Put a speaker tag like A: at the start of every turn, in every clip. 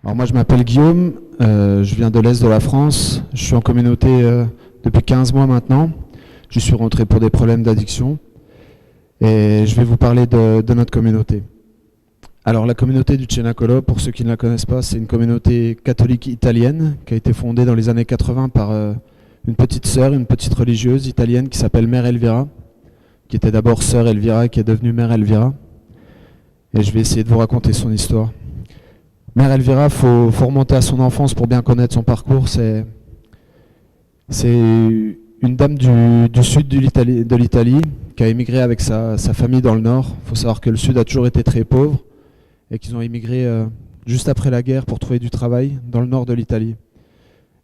A: Alors moi je m'appelle Guillaume, je viens de l'Est de la France, je suis en communauté depuis 15 mois maintenant. Je suis rentré pour des problèmes d'addiction et je vais vous parler de notre communauté. Alors la communauté du Cenacolo, pour ceux qui ne la connaissent pas, c'est une communauté catholique italienne qui a été fondée dans les années 80 par une petite sœur, une petite religieuse italienne qui s'appelle Mère Elvira, qui était d'abord sœur Elvira et qui est devenue Mère Elvira. Et je vais essayer de vous raconter son histoire. Mère Elvira, faut remonter à son enfance pour bien connaître son parcours. C'est une dame du sud de l'Italie qui a émigré avec sa famille dans le nord. Il faut savoir que le sud a toujours été très pauvre et qu'ils ont émigré juste après la guerre pour trouver du travail dans le nord de l'Italie.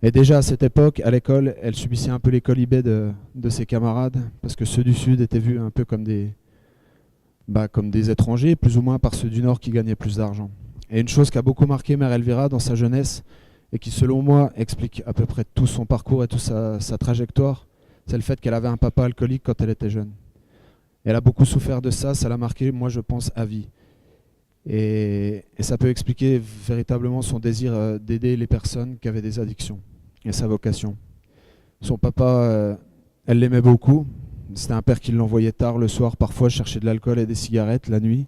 A: Et déjà à cette époque, à l'école, elle subissait un peu les colibés de ses camarades parce que ceux du sud étaient vus un peu comme des étrangers, plus ou moins par ceux du nord qui gagnaient plus d'argent. Et une chose qui a beaucoup marqué Mère Elvira dans sa jeunesse, et qui selon moi explique à peu près tout son parcours et toute sa trajectoire, c'est le fait qu'elle avait un papa alcoolique quand elle était jeune. Et elle a beaucoup souffert de ça, ça l'a marqué, moi je pense, à vie. Et ça peut expliquer véritablement son désir d'aider les personnes qui avaient des addictions, et sa vocation. Son papa, elle l'aimait beaucoup, c'était un père qui l'envoyait tard le soir, parfois chercher de l'alcool et des cigarettes la nuit.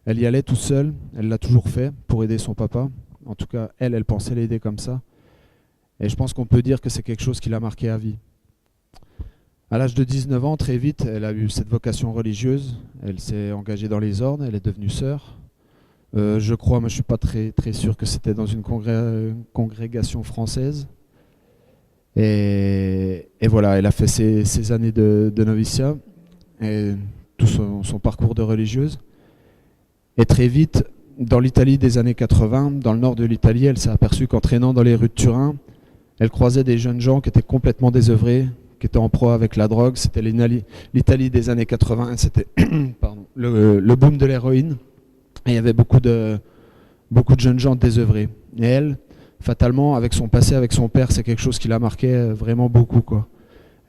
A: Elle y allait toute seule, elle l'a toujours fait pour aider son papa. En tout cas, elle pensait l'aider comme ça. Et je pense qu'on peut dire que c'est quelque chose qui l'a marqué à vie. À l'âge de 19 ans, très vite, elle a eu cette vocation religieuse. Elle s'est engagée dans les ordres, elle est devenue sœur. Je crois, mais je ne suis pas très sûr que c'était dans une congrégation française. Et voilà, elle a fait ses années de noviciat et tout son parcours de religieuse. Et très vite, dans l'Italie des années 80, dans le nord de l'Italie, elle s'est aperçue qu'en traînant dans les rues de Turin, elle croisait des jeunes gens qui étaient complètement désœuvrés, qui étaient en proie avec la drogue. C'était l'Italie des années 80, c'était le boom de l'héroïne. Et il y avait beaucoup de jeunes gens désœuvrés. Et elle, fatalement, avec son passé, avec son père, c'est quelque chose qui la marquait vraiment beaucoup, quoi.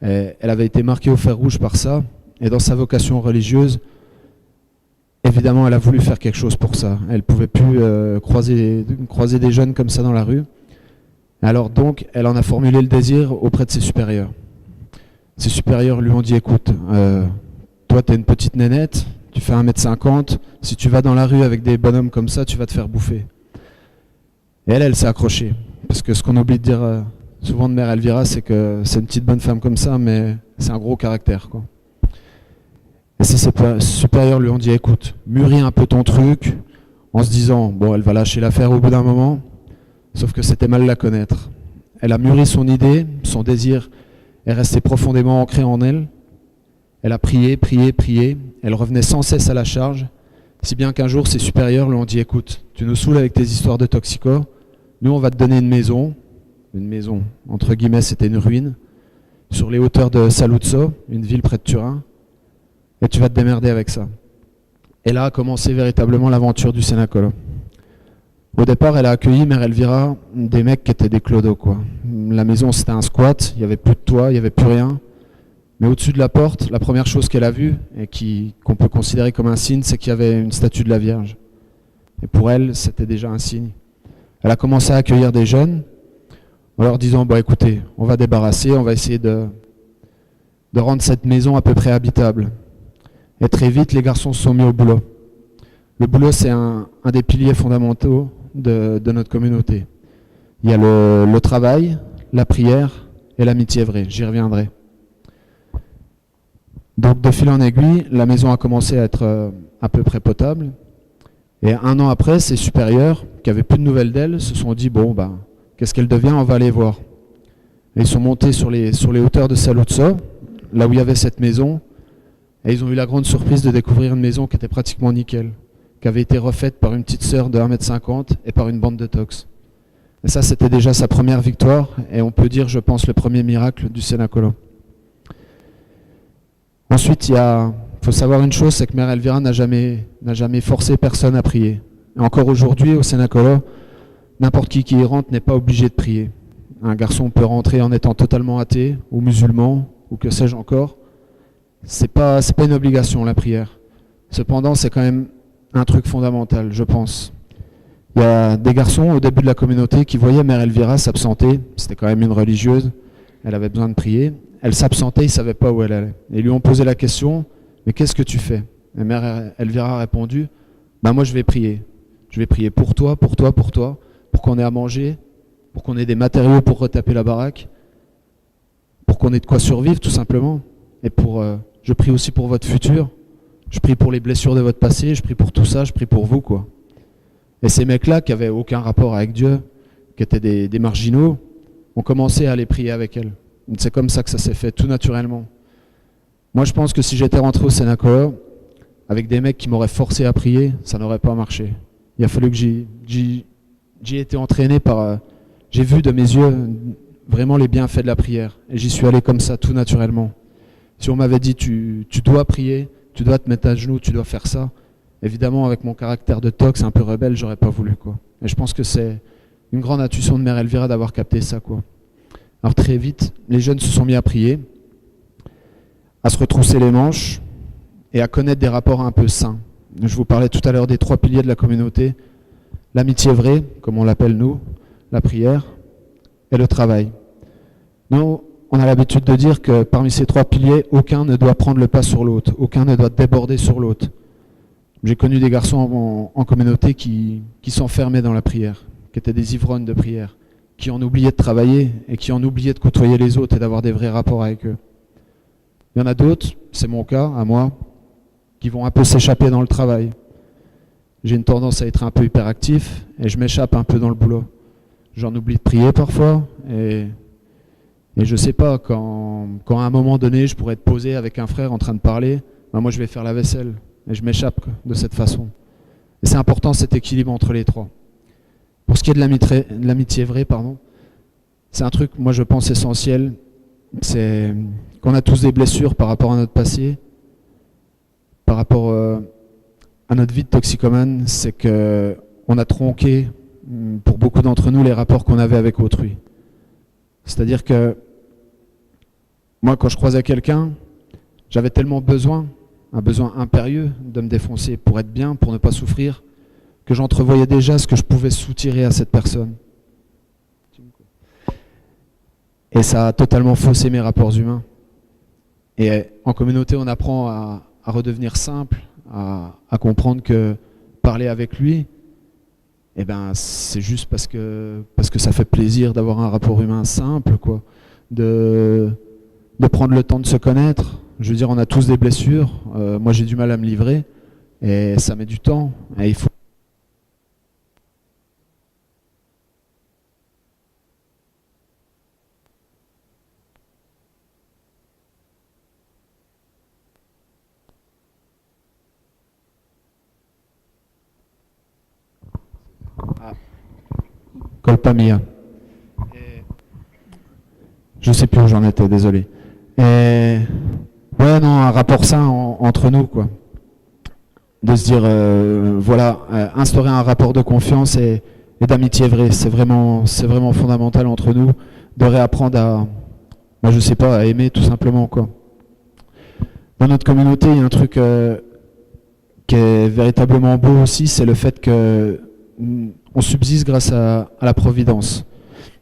A: Et elle avait été marquée au fer rouge par ça. Et dans sa vocation religieuse, évidemment, elle a voulu faire quelque chose pour ça. Elle ne pouvait plus croiser des jeunes comme ça dans la rue. Alors donc, elle en a formulé le désir auprès de ses supérieurs. Ses supérieurs lui ont dit, écoute, toi, tu es une petite nénette, tu fais 1m50, si tu vas dans la rue avec des bonhommes comme ça, tu vas te faire bouffer. Et elle s'est accrochée. Parce que ce qu'on oublie de dire souvent de Mère Elvira, c'est que c'est une petite bonne femme comme ça, mais c'est un gros caractère, quoi. Et ses supérieurs lui ont dit, écoute, mûris un peu ton truc, en se disant, bon, elle va lâcher l'affaire au bout d'un moment, sauf que c'était mal la connaître. Elle a mûri son idée, son désir est resté profondément ancré en elle. Elle a prié, elle revenait sans cesse à la charge, si bien qu'un jour ses supérieurs lui ont dit, écoute, tu nous saoules avec tes histoires de toxico, nous on va te donner une maison, entre guillemets c'était une ruine, sur les hauteurs de Saluzzo, une ville près de Turin, et tu vas te démerder avec ça. Et là a commencé véritablement l'aventure du Cenacolo. Au départ, elle a accueilli Mère Elvira des mecs qui étaient des clodos, quoi. La maison c'était un squat, il n'y avait plus de toit, il n'y avait plus rien. Mais au-dessus de la porte, la première chose qu'elle a vue, et qu'on peut considérer comme un signe, c'est qu'il y avait une statue de la Vierge. Et pour elle, c'était déjà un signe. Elle a commencé à accueillir des jeunes, en leur disant, bon écoutez, on va débarrasser, on va essayer de rendre cette maison à peu près habitable. Et très vite, les garçons se sont mis au boulot. Le boulot, c'est un des piliers fondamentaux de notre communauté. Il y a le travail, la prière et l'amitié vraie. J'y reviendrai. Donc, de fil en aiguille, la maison a commencé à être à peu près potable. Et 1 an après, ses supérieurs, qui n'avaient plus de nouvelles d'elle, se sont dit, bon, qu'est-ce qu'elle devient? On va aller voir. Et ils sont montés sur les hauteurs de Saluzzo, là où il y avait cette maison. Et ils ont eu la grande surprise de découvrir une maison qui était pratiquement nickel, qui avait été refaite par une petite sœur de 1m50 et par une bande de tox. Et ça, c'était déjà sa première victoire, et on peut dire, je pense, le premier miracle du Cenacolo. Ensuite, il faut savoir une chose, c'est que Mère Elvira n'a jamais forcé personne à prier. Et encore aujourd'hui, au Cenacolo, n'importe qui y rentre n'est pas obligé de prier. Un garçon peut rentrer en étant totalement athée, ou musulman, ou que sais-je encore. C'est pas une obligation, la prière. Cependant, c'est quand même un truc fondamental, je pense. Il Il y a des garçons au début de la communauté qui voyaient Mère Elvira s'absenter. C'était quand même une religieuse. Elle avait besoin de prier. Elle s'absentait, ils ne savaient pas où elle allait. Et ils lui ont posé la question, mais qu'est-ce que tu fais? Et Mère Elvira a répondu, moi je vais prier. Je vais prier pour toi, pour toi, pour toi, pour qu'on ait à manger, pour qu'on ait des matériaux pour retaper la baraque, pour qu'on ait de quoi survivre tout simplement. Et je prie aussi pour votre futur. Je prie pour les blessures de votre passé, je prie pour tout ça, je prie pour vous, quoi. Et ces mecs-là, qui n'avaient aucun rapport avec Dieu, qui étaient des marginaux, ont commencé à aller prier avec elle. C'est comme ça que ça s'est fait, tout naturellement. Moi, je pense que si j'étais rentré au Sénacor, avec des mecs qui m'auraient forcé à prier, ça n'aurait pas marché. Il a fallu que j'y ai été entraîné par... j'ai vu de mes yeux vraiment les bienfaits de la prière. Et j'y suis allé comme ça, tout naturellement. Si on m'avait dit, tu dois prier, tu dois te mettre à genoux, tu dois faire ça, évidemment, avec mon caractère de tox un peu rebelle, j'aurais pas voulu, quoi. Et je pense que c'est une grande intuition de Mère Elvira d'avoir capté ça, quoi. Alors très vite, les jeunes se sont mis à prier, à se retrousser les manches et à connaître des rapports un peu sains. Je vous parlais tout à l'heure des 3 piliers de la communauté, l'amitié vraie, comme on l'appelle nous, la prière et le travail. Nous, on a l'habitude de dire que parmi ces 3 piliers, aucun ne doit prendre le pas sur l'autre, aucun ne doit déborder sur l'autre. J'ai connu des garçons en communauté qui s'enfermaient dans la prière, qui étaient des ivrognes de prière, qui en oubliaient de travailler et qui en oubliaient de côtoyer les autres et d'avoir des vrais rapports avec eux. Il y en a d'autres, c'est mon cas, à moi, qui vont un peu s'échapper dans le travail. J'ai une tendance à être un peu hyperactif et je m'échappe un peu dans le boulot. J'en oublie de prier parfois et je sais pas, quand à un moment donné je pourrais être posé avec un frère en train de parler, moi je vais faire la vaisselle et je m'échappe de cette façon. Et c'est important cet équilibre entre les 3. Pour ce qui est de l'amitié vraie, c'est un truc, moi je pense essentiel, c'est qu'on a tous des blessures par rapport à notre passé, par rapport à notre vie de toxicomane, c'est qu'on a tronqué, pour beaucoup d'entre nous, les rapports qu'on avait avec autrui. C'est-à-dire que moi, quand je croisais quelqu'un, j'avais tellement besoin, un besoin impérieux de me défoncer pour être bien, pour ne pas souffrir, que j'entrevoyais déjà ce que je pouvais soutirer à cette personne. Et ça a totalement faussé mes rapports humains. Et en communauté, on apprend à redevenir simple, à comprendre que parler avec lui, c'est juste parce que ça fait plaisir d'avoir un rapport humain simple, quoi. De prendre le temps de se connaître. Je veux dire, on a tous des blessures. Moi, j'ai du mal à me livrer. Et ça met du temps. Et il faut... Colpa mia. Je sais plus où j'en étais, désolé. Et ouais, non, un rapport sain entre nous, quoi. De se dire, instaurer un rapport de confiance et d'amitié vraie, c'est vraiment fondamental entre nous, de réapprendre je sais pas, à aimer tout simplement, quoi. Dans notre communauté, il y a un truc qui est véritablement beau aussi, c'est le fait que on subsiste grâce à la providence.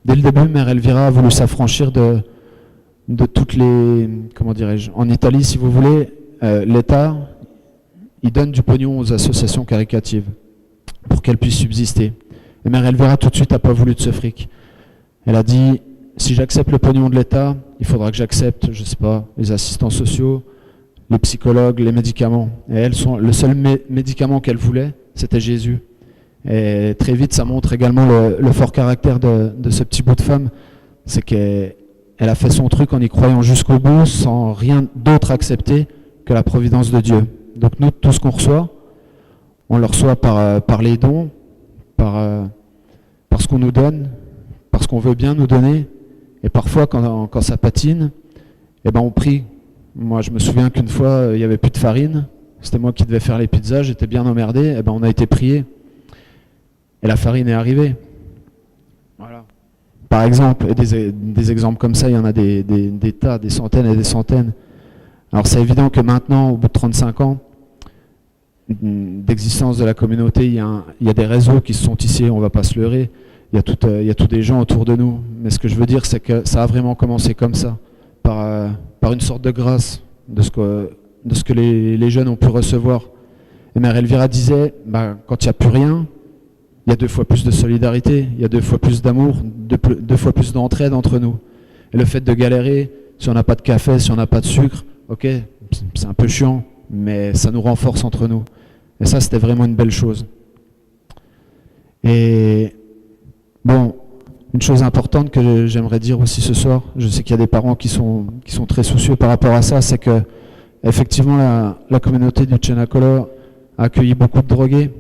A: Dès le début, Mère Elvira a voulu s'affranchir de toutes les... Comment dirais-je? En Italie, si vous voulez, l'État, il donne du pognon aux associations caricatives pour qu'elles puissent subsister. Et Mère Elvira, tout de suite, n'a pas voulu de ce fric. Elle a dit, si j'accepte le pognon de l'État, il faudra que j'accepte, je sais pas, les assistants sociaux, les psychologues, les médicaments. Et elle, le seul médicament qu'elle voulait, c'était Jésus. Et très vite, ça montre également le fort caractère de ce petit bout de femme. C'est qu'elle a fait son truc en y croyant jusqu'au bout, sans rien d'autre accepter que la providence de Dieu. Donc nous, tout ce qu'on reçoit, on le reçoit par les dons, par ce qu'on nous donne, par ce qu'on veut bien nous donner. Et parfois, quand ça patine, on prie. Moi, je me souviens qu'une fois, il n'y avait plus de farine. C'était moi qui devais faire les pizzas, j'étais bien emmerdé. On a été prié. Et la farine est arrivée. Voilà. Par exemple, et des exemples comme ça, il y en a des tas, des centaines et des centaines. Alors c'est évident que maintenant, au bout de 35 ans, d'existence de la communauté. Il y a des réseaux qui se sont tissés, on ne va pas se leurrer. Il y a tous des gens autour de nous. Mais ce que je veux dire, c'est que ça a vraiment commencé comme ça, par une sorte de grâce de ce que les jeunes ont pu recevoir. Et Mère Elvira disait, quand il n'y a plus rien, il y a 2 fois plus de solidarité, il y a 2 fois plus d'amour, 2 fois plus d'entraide entre nous. Et le fait de galérer, si on n'a pas de café, si on n'a pas de sucre, ok, c'est un peu chiant, mais ça nous renforce entre nous. Et ça, c'était vraiment une belle chose. Et bon, une chose importante que j'aimerais dire aussi ce soir, je sais qu'il y a des parents qui sont très soucieux par rapport à ça, c'est que effectivement la communauté du Cenacolo a accueilli beaucoup de drogués.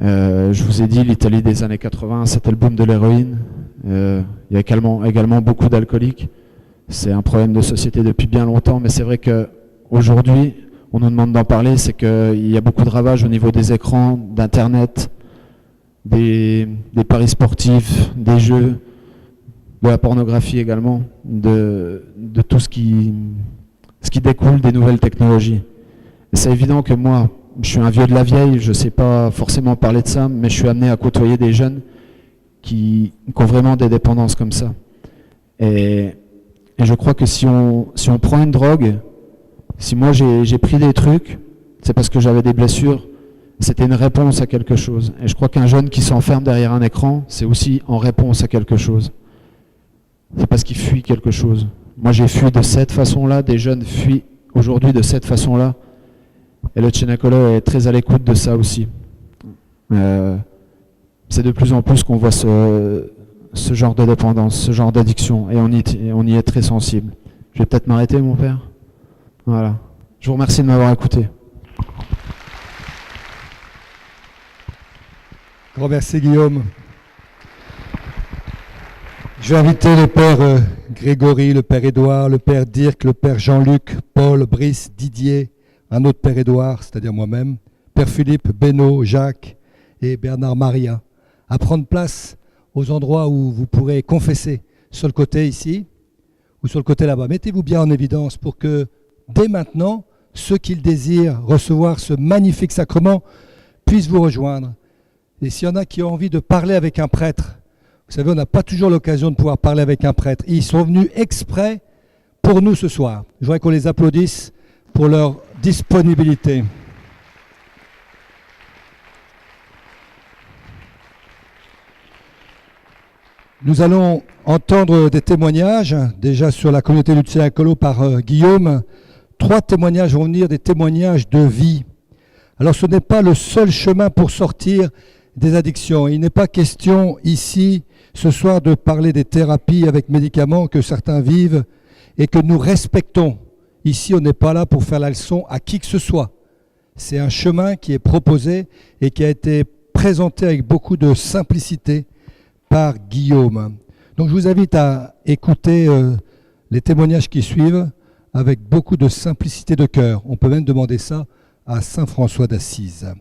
A: Je vous ai dit, l'Italie des années 80, c'était le boom de l'héroïne. Il y a également beaucoup d'alcooliques. C'est un problème de société depuis bien longtemps, mais c'est vrai qu'aujourd'hui, on nous demande d'en parler, c'est qu'il y a beaucoup de ravages au niveau des écrans, d'Internet, des paris sportifs, des jeux, de la pornographie également, de tout ce qui découle des nouvelles technologies. Et c'est évident que moi, je suis un vieux de la vieille, je ne sais pas forcément parler de ça, mais je suis amené à côtoyer des jeunes qui ont vraiment des dépendances comme ça. Et je crois que si on prend une drogue, si moi j'ai pris des trucs, c'est parce que j'avais des blessures, c'était une réponse à quelque chose. Et je crois qu'un jeune qui s'enferme derrière un écran, c'est aussi en réponse à quelque chose. C'est parce qu'il fuit quelque chose. Moi j'ai fui de cette façon-là, des jeunes fuient aujourd'hui de cette façon-là. Et le Cenacolo est très à l'écoute de ça aussi. C'est de plus en plus qu'on voit ce genre de dépendance, ce genre d'addiction, et on y est très sensible. Je vais peut-être m'arrêter, mon père. Voilà. Je vous remercie de m'avoir écouté.
B: Grand merci, Guillaume. Je vais inviter le père Grégory, le père Édouard, le père Dirk, le père Jean-Luc, Paul, Brice, Didier, un autre père Édouard, c'est-à-dire moi-même, père Philippe, Beno, Jacques et Bernard Maria, à prendre place aux endroits où vous pourrez confesser, sur le côté ici ou sur le côté là-bas. Mettez-vous bien en évidence pour que, dès maintenant, ceux qui le désirent recevoir ce magnifique sacrement puissent vous rejoindre. Et s'il y en a qui ont envie de parler avec un prêtre, vous savez, on n'a pas toujours l'occasion de pouvoir parler avec un prêtre. Ils sont venus exprès pour nous ce soir. Je voudrais qu'on les applaudisse pour leur disponibilité. Nous allons entendre des témoignages, déjà sur la communauté du Cenacolo par Guillaume. 3 témoignages vont venir, des témoignages de vie. Alors ce n'est pas le seul chemin pour sortir des addictions. Il n'est pas question ici, ce soir, de parler des thérapies avec médicaments que certains vivent et que nous respectons. Ici, on n'est pas là pour faire la leçon à qui que ce soit. C'est un chemin qui est proposé et qui a été présenté avec beaucoup de simplicité par Guillaume. Donc je vous invite à écouter les témoignages qui suivent avec beaucoup de simplicité de cœur. On peut même demander ça à Saint François d'Assise.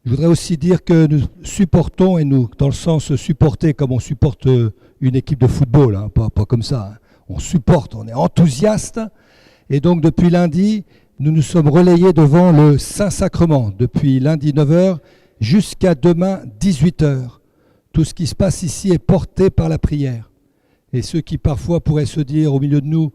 B: Je voudrais aussi dire que nous supportons, et nous, dans le sens supporter comme on supporte une équipe de football, hein, pas comme ça. Hein. On supporte, on est enthousiaste. Et donc depuis lundi, nous nous sommes relayés devant le Saint-Sacrement, depuis lundi 9h jusqu'à demain 18h. Tout ce qui se passe ici est porté par la prière. Et ceux qui parfois pourraient se dire au milieu de nous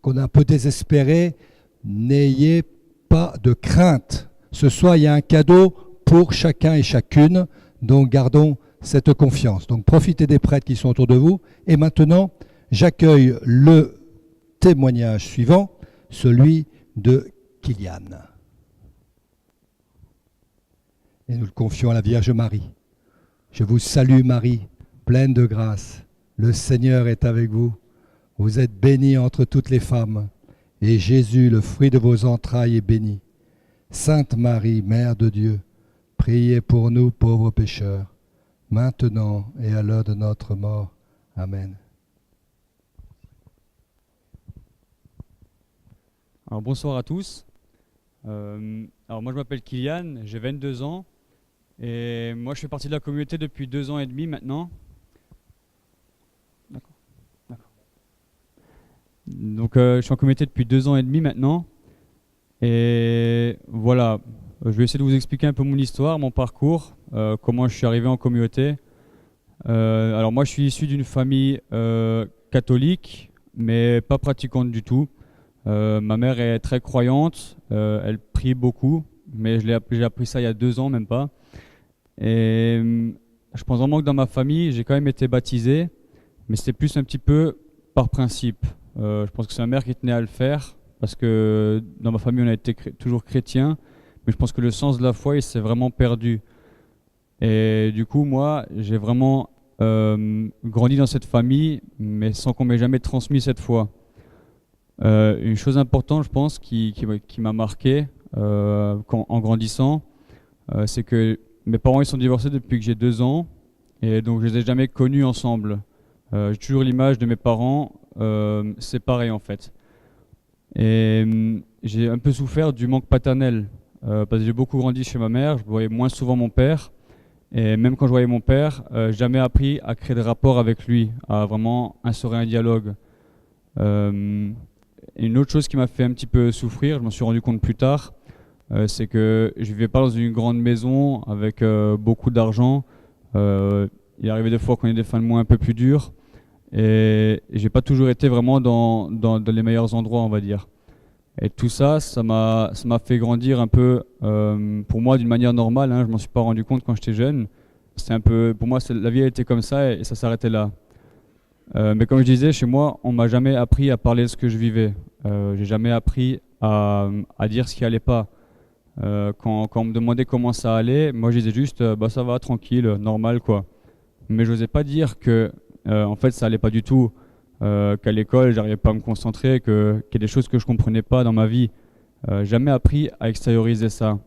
B: qu'on est un peu désespérés, n'ayez pas de crainte. Ce soir, il y a un cadeau pour chacun et chacune, donc gardons cette confiance. Donc profitez des prêtres qui sont autour de vous. Et maintenant, j'accueille le témoignage suivant, celui de Kylian. Et nous le confions à la Vierge Marie. Je vous salue Marie, pleine de grâce. Le Seigneur est avec vous. Vous êtes bénie entre toutes les femmes. Et Jésus, le fruit de vos entrailles, est béni. Sainte Marie, Mère de Dieu, priez pour nous pauvres pécheurs, maintenant et à l'heure de notre mort. Amen.
C: Alors bonsoir à tous. Alors moi je m'appelle Kylian, j'ai 22 ans et moi je fais partie de la communauté depuis 2 ans et demi maintenant. D'accord. Donc je suis en communauté depuis 2 ans et demi maintenant Et voilà, je vais essayer de vous expliquer un peu mon histoire, mon parcours, comment je suis arrivé en communauté. Alors moi, je suis issu d'une famille catholique, mais pas pratiquante du tout. Ma mère est très croyante, elle prie beaucoup, mais j'ai appris ça il y a 2 ans, même pas. Et je pense vraiment que dans ma famille, j'ai quand même été baptisé, mais c'était plus un petit peu par principe. Je pense que c'est ma mère qui tenait à le faire, parce que dans ma famille, on a été toujours chrétien, mais je pense que le sens de la foi, il s'est vraiment perdu. Et du coup, moi, j'ai vraiment grandi dans cette famille, mais sans qu'on m'ait jamais transmis cette foi. Une chose importante, je pense, qui m'a marqué en grandissant, c'est que mes parents ils sont divorcés depuis que j'ai 2 ans, et donc je les ai jamais connus ensemble. J'ai toujours l'image de mes parents séparés en fait. Et j'ai un peu souffert du manque paternel, parce que j'ai beaucoup grandi chez ma mère, je voyais moins souvent mon père. Et même quand je voyais mon père, j'ai jamais appris à créer des rapports avec lui, à vraiment instaurer un dialogue. Et une autre chose qui m'a fait un petit peu souffrir, je m'en suis rendu compte plus tard, c'est que je vivais pas dans une grande maison avec beaucoup d'argent. Il arrivait des fois qu'on ait des fins de mois un peu plus dures. Et j'ai pas toujours été vraiment dans les meilleurs endroits, on va dire. Et tout ça, ça m'a fait grandir un peu, pour moi, d'une manière normale. Hein, je m'en suis pas rendu compte quand j'étais jeune. C'était un peu, pour moi, la vie a été comme ça et ça s'arrêtait là. Mais comme je disais, chez moi, on m'a jamais appris à parler de ce que je vivais. J'ai jamais appris à dire ce qui allait pas. Quand on me demandait comment ça allait, moi je disais juste, bah ça va, tranquille, normal quoi. Mais j'osais pas dire que, en fait, ça allait pas du tout. Qu'à l'école, j'arrivais pas à me concentrer, qu'il y a des choses que je comprenais pas dans ma vie. Jamais appris à extérioriser ça.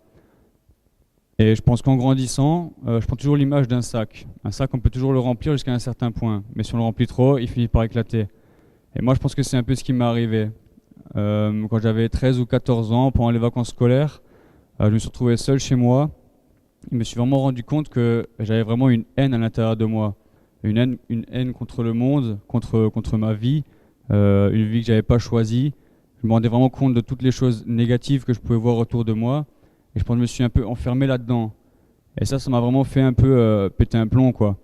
C: Et je pense qu'en grandissant, je prends toujours l'image d'un sac. Un sac, on peut toujours le remplir jusqu'à un certain point. Mais si on le remplit trop, il finit par éclater. Et moi, je pense que c'est un peu ce qui m'est arrivé. Quand j'avais 13 ou 14 ans, pendant les vacances scolaires, je me suis retrouvé seul chez moi. Je me suis vraiment rendu compte que j'avais vraiment une haine à l'intérieur de moi. Une haine contre le monde, contre ma vie, une vie que j'avais pas choisie. Je me rendais vraiment compte de toutes les choses négatives que je pouvais voir autour de moi. Et je pense que je me suis un peu enfermé là-dedans. Et ça m'a vraiment fait un peu péter un plomb, quoi.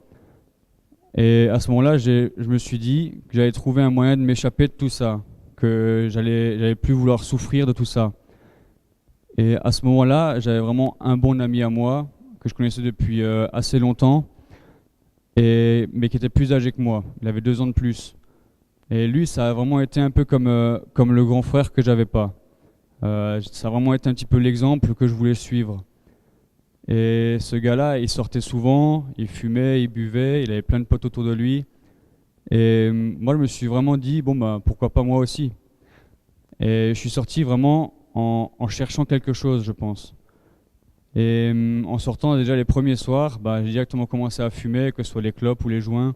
C: Et à ce moment-là, je me suis dit que j'allais trouver un moyen de m'échapper de tout ça, que j'allais plus vouloir souffrir de tout ça. Et à ce moment-là, j'avais vraiment un bon ami à moi, que je connaissais depuis assez longtemps, mais qui était plus âgé que moi. Il avait 2 ans de plus. Et lui, ça a vraiment été un peu comme le grand frère que j'avais pas. Ça a vraiment été un petit peu l'exemple que je voulais suivre. Et ce gars-là, il sortait souvent, il fumait, il buvait, il avait plein de potes autour de lui. Et moi, je me suis vraiment dit, bon, bah, pourquoi pas moi aussi. Et je suis sorti vraiment en cherchant quelque chose, je pense. Et en sortant déjà les premiers soirs, bah, j'ai directement commencé à fumer, que ce soit les clopes ou les joints.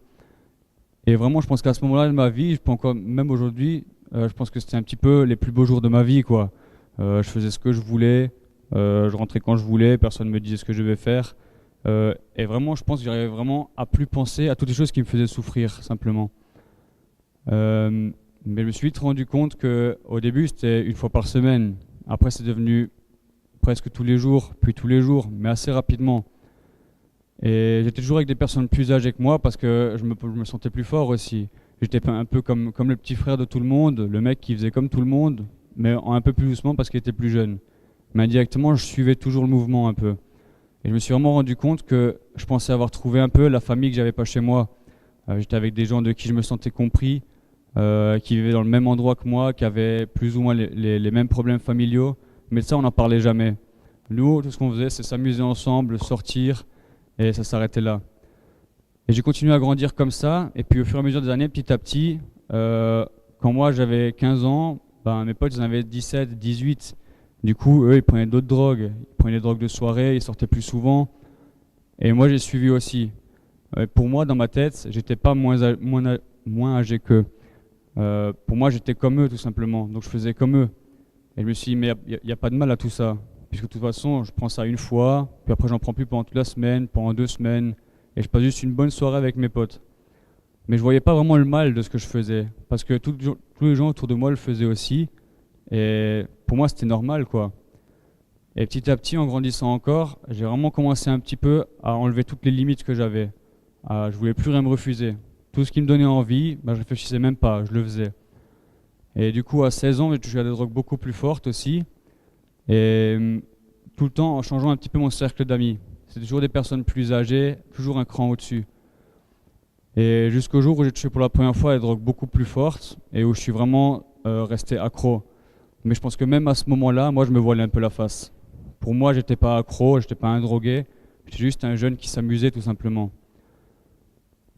C: Et vraiment, je pense qu'à ce moment-là de ma vie, je peux encore, même aujourd'hui, je pense que c'était un petit peu les plus beaux jours de ma vie, quoi. Je faisais ce que je voulais, je rentrais quand je voulais, personne ne me disait ce que je devais faire. Et vraiment, je pense que j'arrivais vraiment à plus penser à toutes les choses qui me faisaient souffrir, simplement. Mais je me suis vite rendu compte qu'au début, c'était une fois par semaine. Après, c'est devenu presque tous les jours, puis tous les jours, mais assez rapidement. Et j'étais toujours avec des personnes plus âgées que moi parce que je me sentais plus fort aussi. J'étais un peu comme le petit frère de tout le monde, le mec qui faisait comme tout le monde, mais un peu plus doucement parce qu'il était plus jeune. Mais indirectement, je suivais toujours le mouvement un peu. Et je me suis vraiment rendu compte que je pensais avoir trouvé un peu la famille que j'avais pas chez moi. J'étais avec des gens de qui je me sentais compris, qui vivaient dans le même endroit que moi, qui avaient plus ou moins les mêmes problèmes familiaux. Mais de ça, on n'en parlait jamais. Nous, tout ce qu'on faisait, c'est s'amuser ensemble, sortir, et ça s'arrêtait là. Et j'ai continué à grandir comme ça, et puis au fur et à mesure des années, petit à petit, quand moi j'avais 15 ans, ben, mes potes ils en avaient 17, 18. Du coup, eux, ils prenaient d'autres drogues. Ils prenaient des drogues de soirée, ils sortaient plus souvent. Et moi, j'ai suivi aussi. Pour moi, dans ma tête, j'étais pas moins âgé qu'eux. Pour moi, j'étais comme eux, tout simplement. Donc je faisais comme eux. Et je me suis dit, mais il n'y a pas de mal à tout ça. Puisque de toute façon, je prends ça une fois, puis après j'en prends plus pendant toute la semaine, pendant 2 semaines, et je passe juste une bonne soirée avec mes potes. Mais je voyais pas vraiment le mal de ce que je faisais, parce que tous les gens autour de moi le faisaient aussi, Et pour moi, c'était normal, quoi. Et petit à petit, en grandissant encore, j'ai vraiment commencé un petit peu à enlever toutes les limites que j'avais. Je voulais plus rien me refuser. Tout ce qui me donnait envie, je réfléchissais même pas, je le faisais. Et du coup, à 16 ans, j'ai touché à des drogues beaucoup plus fortes aussi. Et tout le temps en changeant un petit peu mon cercle d'amis. C'était toujours des personnes plus âgées, toujours un cran au-dessus. Et jusqu'au jour où j'ai touché pour la première fois à des drogues beaucoup plus fortes et où je suis vraiment resté accro. Mais je pense que même à ce moment-là, moi, je me voilais un peu la face. Pour moi, j'étais pas accro, j'étais pas un drogué, j'étais juste un jeune qui s'amusait tout simplement.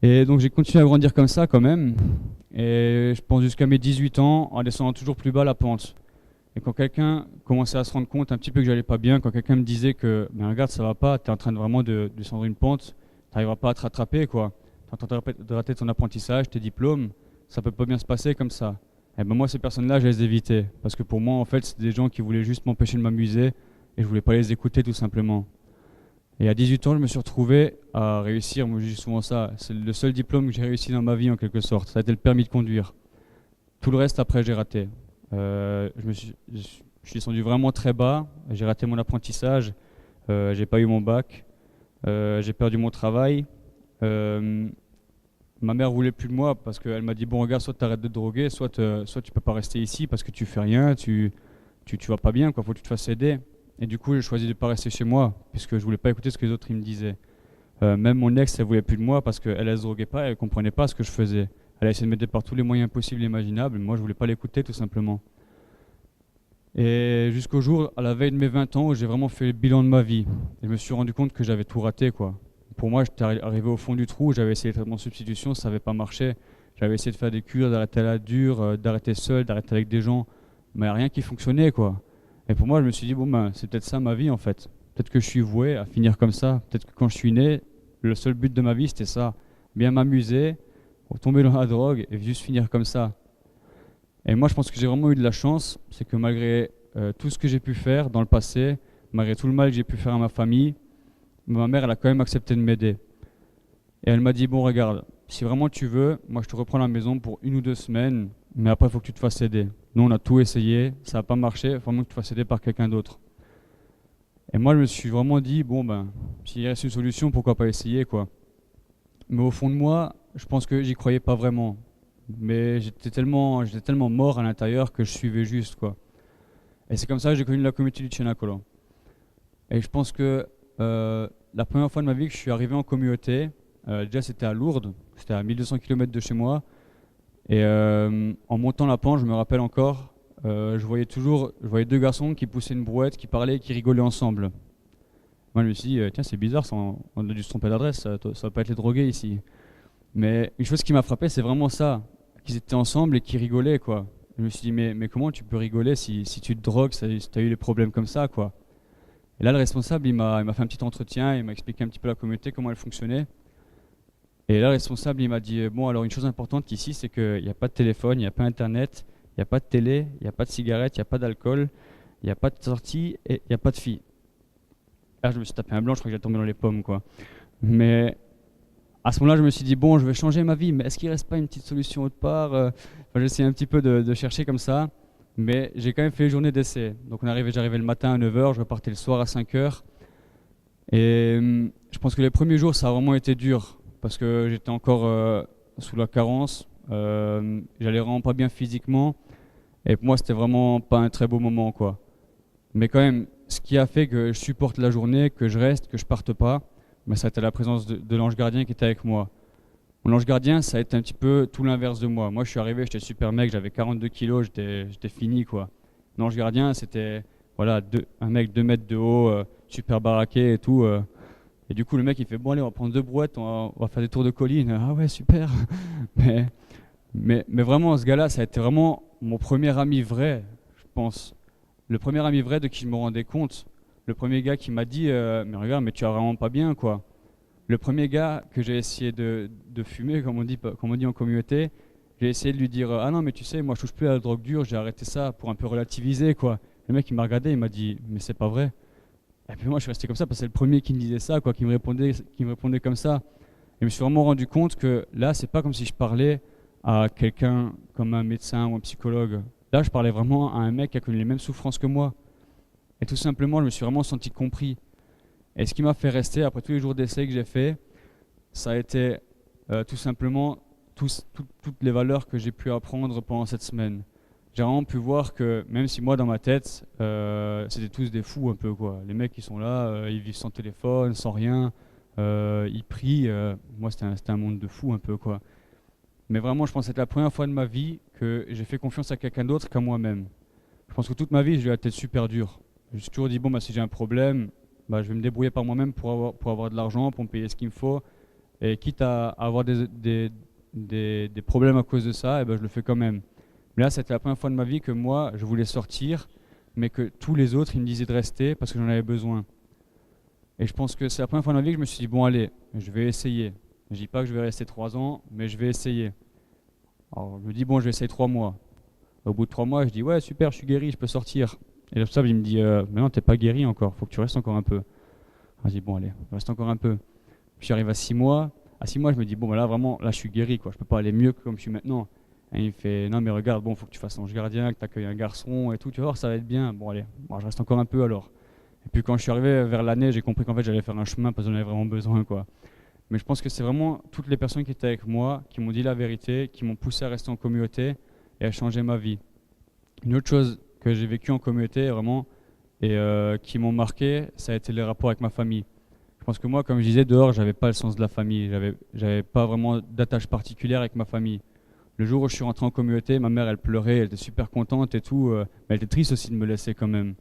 C: Et donc j'ai continué à grandir comme ça quand même, et je pense jusqu'à mes 18 ans, en descendant toujours plus bas la pente. Et quand quelqu'un commençait à se rendre compte un petit peu que j'allais pas bien, quand quelqu'un me disait que regarde, ça va pas, tu es en train de vraiment de descendre une pente, tu n'arriveras pas à te rattraper, quoi. Tu es en train de rater ton apprentissage, tes diplômes, ça peut pas bien se passer comme ça. Et moi, ces personnes-là, je les évitais, parce que pour moi, en fait, c'était des gens qui voulaient juste m'empêcher de m'amuser, et je voulais pas les écouter tout simplement. Et à 18 ans, je me suis retrouvé à réussir, moi je dis souvent ça, c'est le seul diplôme que j'ai réussi dans ma vie en quelque sorte, ça a été le permis de conduire. Tout le reste après j'ai raté. Je suis descendu vraiment très bas, j'ai raté mon apprentissage, j'ai pas eu mon bac, j'ai perdu mon travail. Ma mère voulait plus de moi parce qu'elle m'a dit bon regarde, soit tu arrêtes de te droguer, soit tu peux pas rester ici parce que tu fais rien, tu vas pas bien, quoi, faut que tu te fasses aider. Et du coup, j'ai choisi de ne pas rester chez moi, puisque je voulais pas écouter ce que les autres ils me disaient. Même mon ex, elle voulait plus de moi parce qu'elle ne se droguait pas, elle comprenait pas ce que je faisais. Elle a essayé de m'aider par tous les moyens possibles et imaginables, mais moi je voulais pas l'écouter tout simplement. Et jusqu'au jour, à la veille de mes 20 ans, où j'ai vraiment fait le bilan de ma vie. Et je me suis rendu compte que j'avais tout raté, quoi. Pour moi, j'étais arrivé au fond du trou, j'avais essayé les traitements de substitution, ça n'avait pas marché. J'avais essayé de faire des cures, d'arrêter à la dure, d'arrêter seul, d'arrêter avec des gens, mais rien qui fonctionnait, quoi. Et pour moi, je me suis dit, c'est peut-être ça ma vie en fait. Peut-être que je suis voué à finir comme ça. Peut-être que quand je suis né, le seul but de ma vie, c'était ça. Bien m'amuser, tomber dans la drogue et juste finir comme ça. Et moi, je pense que j'ai vraiment eu de la chance. C'est que malgré tout ce que j'ai pu faire dans le passé, malgré tout le mal que j'ai pu faire à ma famille, ma mère, elle a quand même accepté de m'aider. Et elle m'a dit, bon, regarde, si vraiment tu veux, moi, je te reprends à la maison pour 1 ou 2 semaines, mais après, il faut que tu te fasses aider. Nous, on a tout essayé, ça n'a pas marché, il faut vraiment que tu te fasses aider par quelqu'un d'autre. Et moi, je me suis vraiment dit, s'il reste une solution, pourquoi pas essayer, quoi. Mais au fond de moi, je pense que j'y croyais pas vraiment. Mais j'étais tellement mort à l'intérieur que je suivais juste, quoi. Et c'est comme ça que j'ai connu la communauté du Tchénakolo. Et je pense que la première fois de ma vie que je suis arrivé en communauté, déjà c'était à Lourdes, c'était à 1200 km de chez moi. Et en montant la pente, je me rappelle encore, je voyais 2 garçons qui poussaient une brouette, qui parlaient, qui rigolaient ensemble. Moi, je me suis dit, tiens, c'est bizarre, on a dû se tromper d'adresse, ça va pas être les drogués ici. Mais une chose qui m'a frappé, c'est vraiment ça, qu'ils étaient ensemble et qu'ils rigolaient, quoi. Je me suis dit, mais comment tu peux rigoler si tu te drogues, si tu as eu des problèmes comme ça, quoi. Et là, le responsable, il m'a fait un petit entretien, il m'a expliqué un petit peu la communauté, comment elle fonctionnait. Et là, le responsable, il m'a dit, bon, alors une chose importante ici, c'est qu'il n'y a pas de téléphone, il n'y a pas Internet, il n'y a pas de télé, il n'y a pas de cigarettes, il n'y a pas d'alcool, il n'y a pas de sortie et il n'y a pas de filles. Là, je me suis tapé un blanc, je crois que j'ai tombé dans les pommes, quoi. Mais à ce moment-là, je me suis dit, bon, je vais changer ma vie, mais est-ce qu'il ne reste pas une petite solution autre part? J'ai essayé un petit peu de chercher comme ça, mais j'ai quand même fait une journée d'essai. Donc j'arrivais le matin à 9h, je repartais le soir à 5h. Et je pense que les premiers jours, ça a vraiment été dur, parce que j'étais encore sous la carence, j'allais vraiment pas bien physiquement, et pour moi, c'était vraiment pas un très beau moment, quoi. Mais quand même, ce qui a fait que je supporte la journée, que je reste, que je parte pas, ça a été la présence de l'ange gardien qui était avec moi. Mon ange gardien, ça a été un petit peu tout l'inverse de moi. Moi, je suis arrivé, j'étais super mec, j'avais 42 kilos, j'étais fini, quoi. L'ange gardien, c'était voilà, un mec 2 mètres de haut, super baraqué et tout. Et du coup, le mec, il fait, bon, allez, on va prendre 2 brouettes, on va faire des tours de collines. Ah ouais, super. mais vraiment, ce gars-là, ça a été vraiment mon premier ami vrai, je pense. Le premier ami vrai de qui je me rendais compte. Le premier gars qui m'a dit, mais regarde, mais tu vas vraiment pas bien, quoi. Le premier gars que j'ai essayé de fumer, comme on dit en communauté, j'ai essayé de lui dire, ah non, mais tu sais, moi, je touche plus à la drogue dure, j'ai arrêté ça pour un peu relativiser, quoi. Le mec, il m'a regardé, il m'a dit, mais c'est pas vrai. Et puis moi, je suis resté comme ça parce que c'est le premier qui me disait ça, quoi, qui me répondait comme ça. Et je me suis vraiment rendu compte que là, c'est pas comme si je parlais à quelqu'un comme un médecin ou un psychologue. Là, je parlais vraiment à un mec qui a connu les mêmes souffrances que moi. Et tout simplement, je me suis vraiment senti compris. Et ce qui m'a fait rester, après tous les jours d'essai que j'ai fait, ça a été tout simplement toutes les valeurs que j'ai pu apprendre pendant cette semaine. J'ai vraiment pu voir que même si moi dans ma tête, c'était tous des fous un peu quoi. Les mecs qui sont là, ils vivent sans téléphone, sans rien, ils prient. Moi c'était un monde de fous un peu quoi. Mais vraiment je pense que c'était la première fois de ma vie que j'ai fait confiance à quelqu'un d'autre qu'à moi-même. Je pense que toute ma vie j'ai eu la tête super dure. Je me suis toujours dit bon bah si j'ai un problème, bah, je vais me débrouiller par moi-même pour avoir de l'argent, pour me payer ce qu'il me faut. Et quitte à avoir des problèmes à cause de ça, et ben je le fais quand même. Mais là, c'était la première fois de ma vie que moi, je voulais sortir, mais que tous les autres, ils me disaient de rester parce que j'en avais besoin. Et je pense que c'est la première fois de ma vie que je me suis dit, bon allez, je vais essayer. Je dis pas que je vais rester 3 ans, mais je vais essayer. Alors je me dis, bon, je vais essayer 3 mois. Au bout de 3 mois, je dis, ouais, super, je suis guéri, je peux sortir. Et le responsable, il me dit, mais non, t'es pas guéri encore, faut que tu restes encore un peu. Alors, je dis, bon allez, reste encore un peu. Puis j'arrive à 6 mois. À 6 mois, je me dis, bon, bah là, vraiment, là, je suis guéri, quoi. Je peux pas aller mieux que comme je suis maintenant. Et il me fait, non, mais regarde, bon, faut que tu fasses ange gardien, que tu accueilles un garçon et tout. Tu vas voir, ça va être bien. Bon, allez, bon, je reste encore un peu alors. Et puis quand je suis arrivé vers l'année, j'ai compris qu'en fait, j'allais faire un chemin parce que j'en avais vraiment besoin, quoi. Mais je pense que c'est vraiment toutes les personnes qui étaient avec moi, qui m'ont dit la vérité, qui m'ont poussé à rester en communauté et à changer ma vie. Une autre chose que j'ai vécue en communauté, vraiment, et qui m'ont marqué, ça a été les rapports avec ma famille. Je pense que moi, comme je disais, dehors, j'avais pas le sens de la famille. J'avais pas vraiment d'attache particulière avec ma famille. Le jour où je suis rentré en communauté, ma mère, elle pleurait, elle était super contente et tout. Mais elle était triste aussi de me laisser quand même.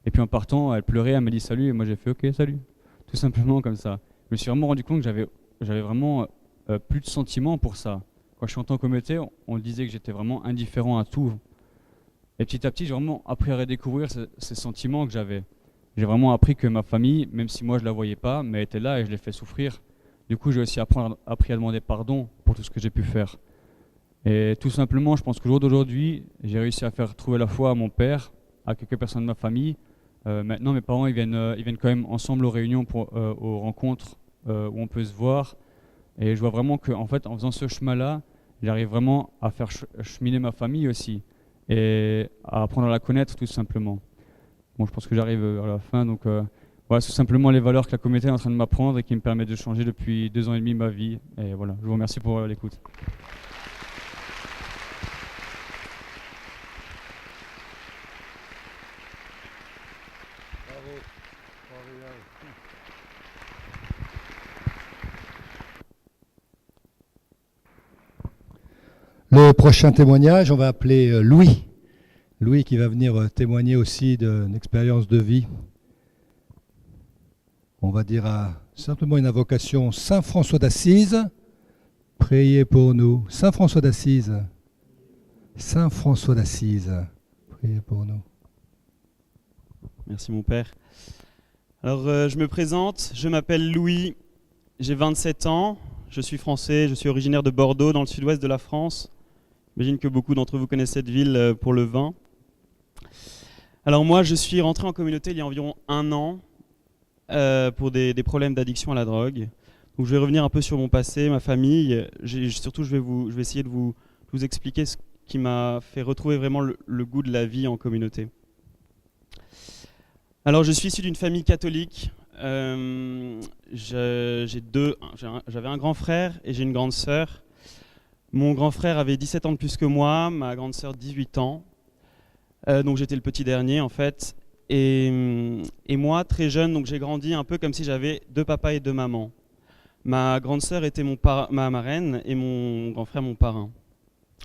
C: Et puis en partant, elle pleurait, elle m'a dit salut, et moi j'ai fait ok, salut. Tout simplement comme ça. Je me suis vraiment rendu compte que j'avais vraiment plus de sentiments pour ça. Quand je suis rentré en communauté, on disait que j'étais vraiment indifférent à tout. Et petit à petit, j'ai vraiment appris à redécouvrir ces sentiments que j'avais. J'ai vraiment appris que ma famille, même si moi je la voyais pas, mais elle était là et je l'ai fait souffrir. Du coup, j'ai aussi appris à demander pardon pour tout ce que j'ai pu faire. Et tout simplement, je pense qu'au jour d'aujourd'hui, j'ai réussi à faire trouver la foi à mon père, à quelques personnes de ma famille. Maintenant, mes parents, ils viennent quand même ensemble aux réunions, aux rencontres où on peut se voir. Et je vois vraiment qu'en fait, en faisant ce chemin-là, j'arrive vraiment à faire cheminer ma famille aussi et à apprendre à la connaître tout simplement. Bon, je pense que j'arrive à la fin, donc voilà, c'est simplement les valeurs que la communauté est en train de m'apprendre et qui me permettent de changer depuis 2 ans et demi ma vie. Et voilà, je vous remercie pour l'écoute.
B: Le prochain témoignage, on va appeler Louis. Louis qui va venir témoigner aussi d'une expérience de vie. On va dire simplement une invocation. Saint François d'Assise, priez pour nous. Saint François d'Assise. Saint François d'Assise, priez pour nous.
D: Merci mon père. Alors je me présente, je m'appelle Louis, j'ai 27 ans, je suis français, je suis originaire de Bordeaux dans le sud-ouest de la France. J'imagine que beaucoup d'entre vous connaissent cette ville pour le vin. Alors moi je suis rentré en communauté il y a environ 1 an pour des problèmes d'addiction à la drogue. Donc je vais revenir un peu sur mon passé, ma famille. Surtout je vais essayer de vous expliquer ce qui m'a fait retrouver vraiment le goût de la vie en communauté. Alors je suis issu d'une famille catholique. J'avais un grand frère et j'ai une grande sœur. Mon grand frère avait 17 ans de plus que moi, ma grande sœur 18 ans. Donc j'étais le petit dernier en fait. Et moi, très jeune, donc j'ai grandi un peu comme si j'avais 2 papas et 2 mamans. Ma grande sœur était ma marraine et mon grand frère mon parrain.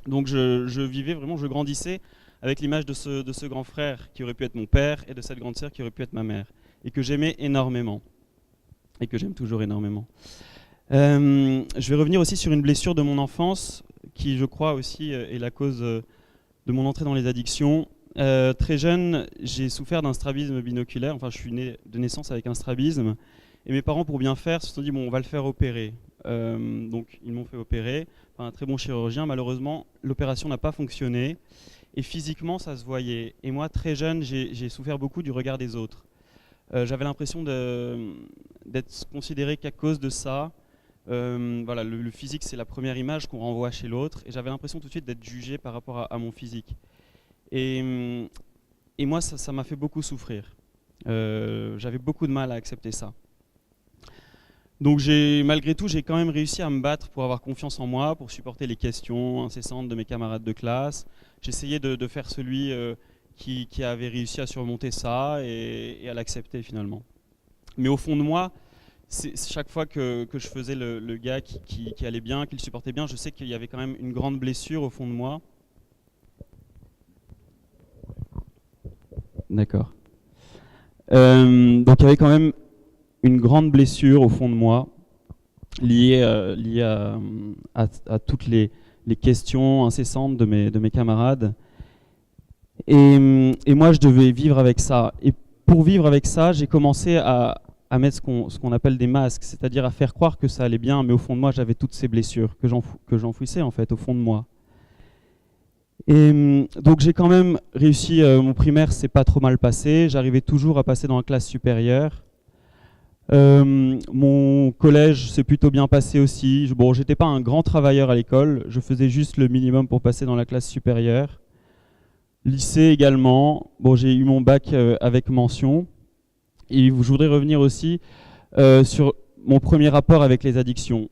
D: Donc je vivais vraiment, je grandissais avec l'image de ce grand frère qui aurait pu être mon père et de cette grande sœur qui aurait pu être ma mère. Et que j'aimais énormément. Et que j'aime toujours énormément. Je vais revenir aussi sur une blessure de mon enfance qui, je crois aussi, est la cause de mon entrée dans les addictions. Très jeune, j'ai souffert d'un strabisme binoculaire. Enfin, je suis né de naissance avec un strabisme. Et mes parents, pour bien faire, se sont dit, bon, on va le faire opérer. Donc, ils m'ont fait opérer par un très bon chirurgien. Malheureusement, l'opération n'a pas fonctionné. Et physiquement, ça se voyait. Et moi, très jeune, j'ai souffert beaucoup du regard des autres. J'avais l'impression d'être considéré qu'à cause de ça, voilà, le physique, c'est la première image qu'on renvoie chez l'autre. Et j'avais l'impression tout de suite d'être jugé par rapport à mon physique. Et, et moi, ça m'a fait beaucoup souffrir. J'avais beaucoup de mal à accepter ça. Donc malgré tout, j'ai quand même réussi à me battre pour avoir confiance en moi, pour supporter les questions incessantes de mes camarades de classe. J'essayais de faire celui qui avait réussi à surmonter ça et à l'accepter finalement. Mais au fond de moi, chaque fois que je faisais le gars qui allait bien, qui le supportait bien, je sais qu'il y avait quand même une grande blessure au fond de moi. D'accord. Donc il y avait quand même une grande blessure au fond de moi, liée à toutes les questions incessantes de mes camarades. Et moi, je devais vivre avec ça. Et pour vivre avec ça, j'ai commencé à mettre ce qu'on appelle des masques, c'est-à-dire à faire croire que ça allait bien, mais au fond de moi, j'avais toutes ces blessures que j'enfouissais en fait au fond de moi. Et donc j'ai quand même réussi, mon primaire s'est pas trop mal passé, j'arrivais toujours à passer dans la classe supérieure. Mon collège s'est plutôt bien passé aussi. Bon, j'étais pas un grand travailleur à l'école, je faisais juste le minimum pour passer dans la classe supérieure. Lycée également. Bon, j'ai eu mon bac avec mention. Et je voudrais revenir aussi sur mon premier rapport avec les addictions.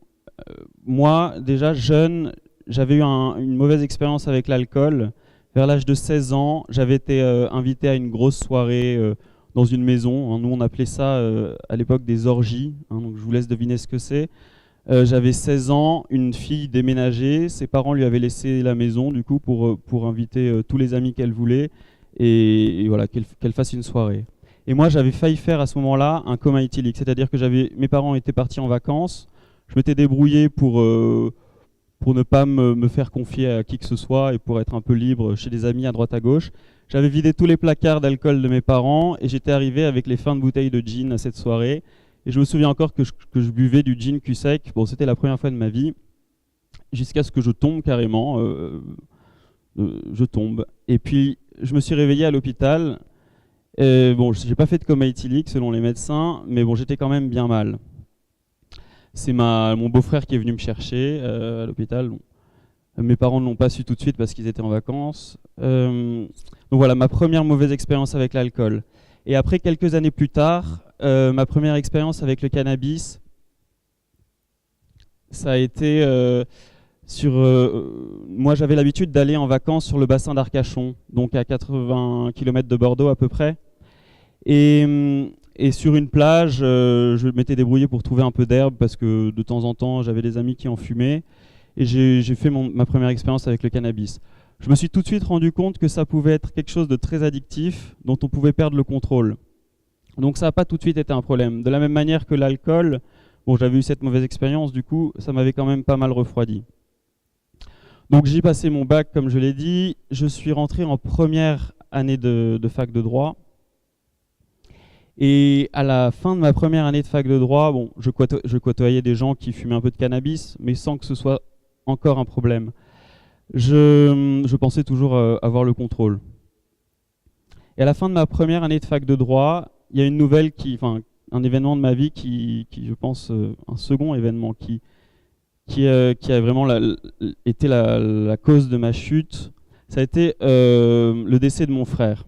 D: Moi, déjà jeune, j'avais eu une mauvaise expérience avec l'alcool. Vers l'âge de 16 ans, j'avais été invité à une grosse soirée dans une maison. Nous, on appelait ça à l'époque des orgies. Donc je vous laisse deviner ce que c'est. J'avais 16 ans, une fille déménageait. Ses parents lui avaient laissé la maison du coup pour inviter tous les amis qu'elle voulait et voilà, qu'elle fasse une soirée. Et moi, j'avais failli faire à ce moment-là un coma éthylique. C'est-à-dire que mes parents étaient partis en vacances. Je m'étais débrouillé pour ne pas me faire confier à qui que ce soit et pour être un peu libre chez des amis à droite à gauche. J'avais vidé tous les placards d'alcool de mes parents et j'étais arrivé avec les fins de bouteilles de gin à cette soirée. Et je me souviens encore que je buvais du gin cul sec. Bon, c'était la première fois de ma vie, jusqu'à ce que je tombe carrément. Je tombe. Et puis, je me suis réveillé à l'hôpital. Bon, j'ai pas fait de coma éthylique selon les médecins, mais bon, j'étais quand même bien mal. C'est mon beau-frère qui est venu me chercher à l'hôpital. Mes parents ne l'ont pas su tout de suite parce qu'ils étaient en vacances. Donc voilà, ma première mauvaise expérience avec l'alcool. Et après, quelques années plus tard, ma première expérience avec le cannabis, ça a été moi, j'avais l'habitude d'aller en vacances sur le bassin d'Arcachon, donc à 80 km de Bordeaux à peu près. Et sur une plage, je m'étais débrouillé pour trouver un peu d'herbe parce que de temps en temps, j'avais des amis qui en fumaient. Et j'ai fait ma première expérience avec le cannabis. Je me suis tout de suite rendu compte que ça pouvait être quelque chose de très addictif, dont on pouvait perdre le contrôle. Donc ça n'a pas tout de suite été un problème. De la même manière que l'alcool, bon, j'avais eu cette mauvaise expérience, du coup, ça m'avait quand même pas mal refroidi. Donc j'ai passé mon bac, comme je l'ai dit. Je suis rentré en première année de fac de droit. Et à la fin de ma première année de fac de droit, bon, je côtoyais des gens qui fumaient un peu de cannabis, mais sans que ce soit encore un problème. Je pensais toujours avoir le contrôle. Et à la fin de ma première année de fac de droit, il y a une nouvelle un événement de ma vie qui je pense, un second événement qui a vraiment été la cause de ma chute. Ça a été le décès de mon frère.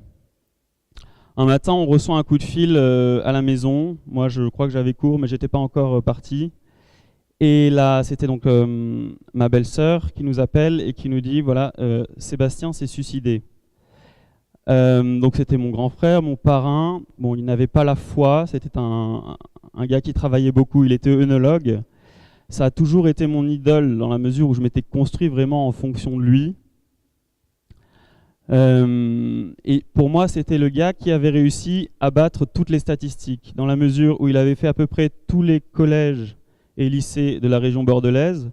D: Un matin, on reçoit un coup de fil à la maison. Moi, je crois que j'avais cours, mais j'étais pas encore parti. Et là, c'était donc ma belle-sœur qui nous appelle et qui nous dit, voilà, Sébastien s'est suicidé. Donc c'était mon grand frère, mon parrain. Bon, il n'avait pas la foi. C'était un gars qui travaillait beaucoup. Il était œnologue. Ça a toujours été mon idole dans la mesure où je m'étais construit vraiment en fonction de lui. Et pour moi, c'était le gars qui avait réussi à battre toutes les statistiques, dans la mesure où il avait fait à peu près tous les collèges et lycées de la région bordelaise.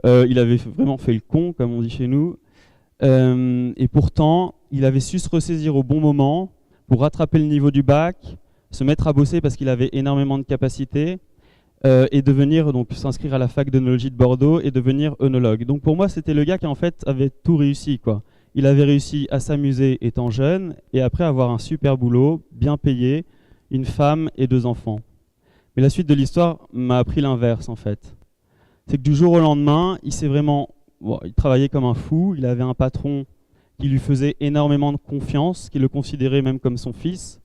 D: Il avait vraiment fait le con, comme on dit chez nous. Et pourtant, il avait su se ressaisir au bon moment pour rattraper le niveau du bac, se mettre à bosser parce qu'il avait énormément de capacités, et devenir, donc s'inscrire à la fac d'œnologie de Bordeaux et devenir œnologue. Donc pour moi, c'était le gars qui en fait avait tout réussi, quoi. Il avait réussi à s'amuser étant jeune et après avoir un super boulot, bien payé, une femme et 2 enfants. Mais la suite de l'histoire m'a appris l'inverse en fait. C'est que du jour au lendemain, il s'est vraiment... Bon, il travaillait comme un fou, il avait un patron qui lui faisait énormément de confiance, qui le considérait même comme son fils,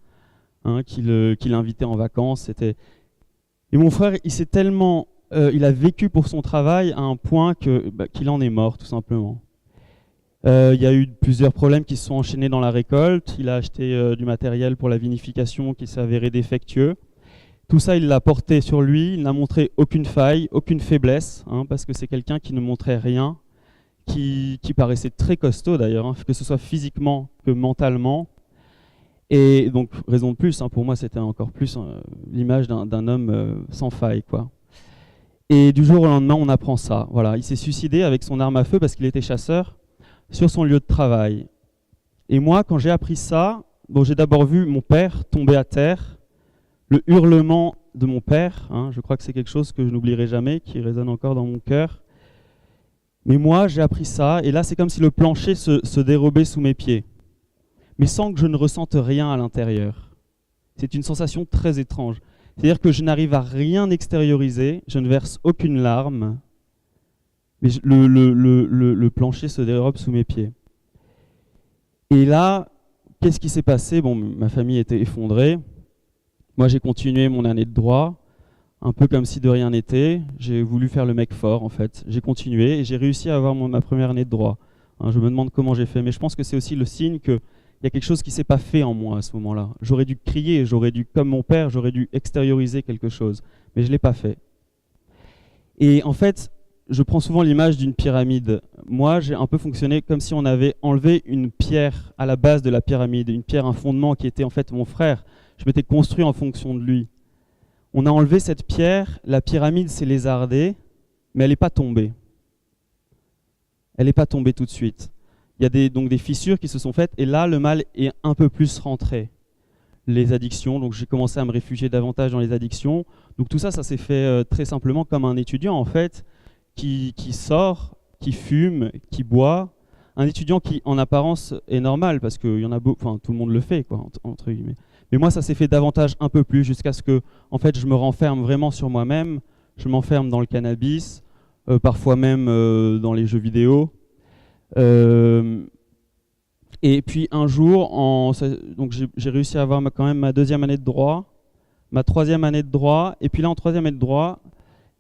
D: hein, qui l'invitait en vacances. Et mon frère, il a vécu pour son travail à un point qu'il en est mort, tout simplement. Il y a eu plusieurs problèmes qui se sont enchaînés dans la récolte. Il a acheté du matériel pour la vinification qui s'est avéré défectueux. Tout ça, il l'a porté sur lui. Il n'a montré aucune faille, aucune faiblesse, hein, parce que c'est quelqu'un qui ne montrait rien, qui paraissait très costaud d'ailleurs, hein, que ce soit physiquement que mentalement. Et donc, raison de plus, hein, pour moi, c'était encore plus l'image d'un homme sans faille, quoi. Et du jour au lendemain, on apprend ça. Voilà, il s'est suicidé avec son arme à feu parce qu'il était chasseur sur son lieu de travail. Et moi, quand j'ai appris ça, j'ai d'abord vu mon père tomber à terre, le hurlement de mon père, hein, je crois que c'est quelque chose que je n'oublierai jamais, qui résonne encore dans mon cœur. Mais moi, j'ai appris ça, et là, c'est comme si le plancher se dérobait sous mes pieds, mais sans que je ne ressente rien à l'intérieur. C'est une sensation très étrange. C'est-à-dire que je n'arrive à rien extérioriser, je ne verse aucune larme, mais le plancher se dérobe sous mes pieds. Et là, qu'est-ce qui s'est passé? Bon, ma famille était effondrée. Moi, j'ai continué mon année de droit, un peu comme si de rien n'était. J'ai voulu faire le mec fort, en fait. J'ai continué et j'ai réussi à avoir ma première année de droit. Hein, je me demande comment j'ai fait, mais je pense que c'est aussi le signe qu'il y a quelque chose qui ne s'est pas fait en moi à ce moment-là. J'aurais dû crier, comme mon père, j'aurais dû extérioriser quelque chose, mais je ne l'ai pas fait. Et en fait, je prends souvent l'image d'une pyramide. Moi, j'ai un peu fonctionné comme si on avait enlevé une pierre à la base de la pyramide, une pierre, un fondement qui était en fait mon frère. Je m'étais construit en fonction de lui. On a enlevé cette pierre, la pyramide s'est lézardée, mais elle n'est pas tombée. Elle n'est pas tombée tout de suite. Il y a donc des fissures qui se sont faites, et là, le mal est un peu plus rentré. Les addictions, donc j'ai commencé à me réfugier davantage dans les addictions. Donc tout ça, ça s'est fait très simplement comme un étudiant, en fait, qui sort, qui fume, qui boit. Un étudiant qui, en apparence, est normal, parce que tout le monde le fait, quoi, entre guillemets. Mais moi, ça s'est fait davantage un peu plus, jusqu'à ce que, en fait, je me renferme vraiment sur moi-même. Je m'enferme dans le cannabis, parfois même dans les jeux vidéo. Et puis un jour, donc j'ai réussi à avoir quand même ma deuxième année de droit, ma troisième année de droit, et puis là, en troisième année de droit,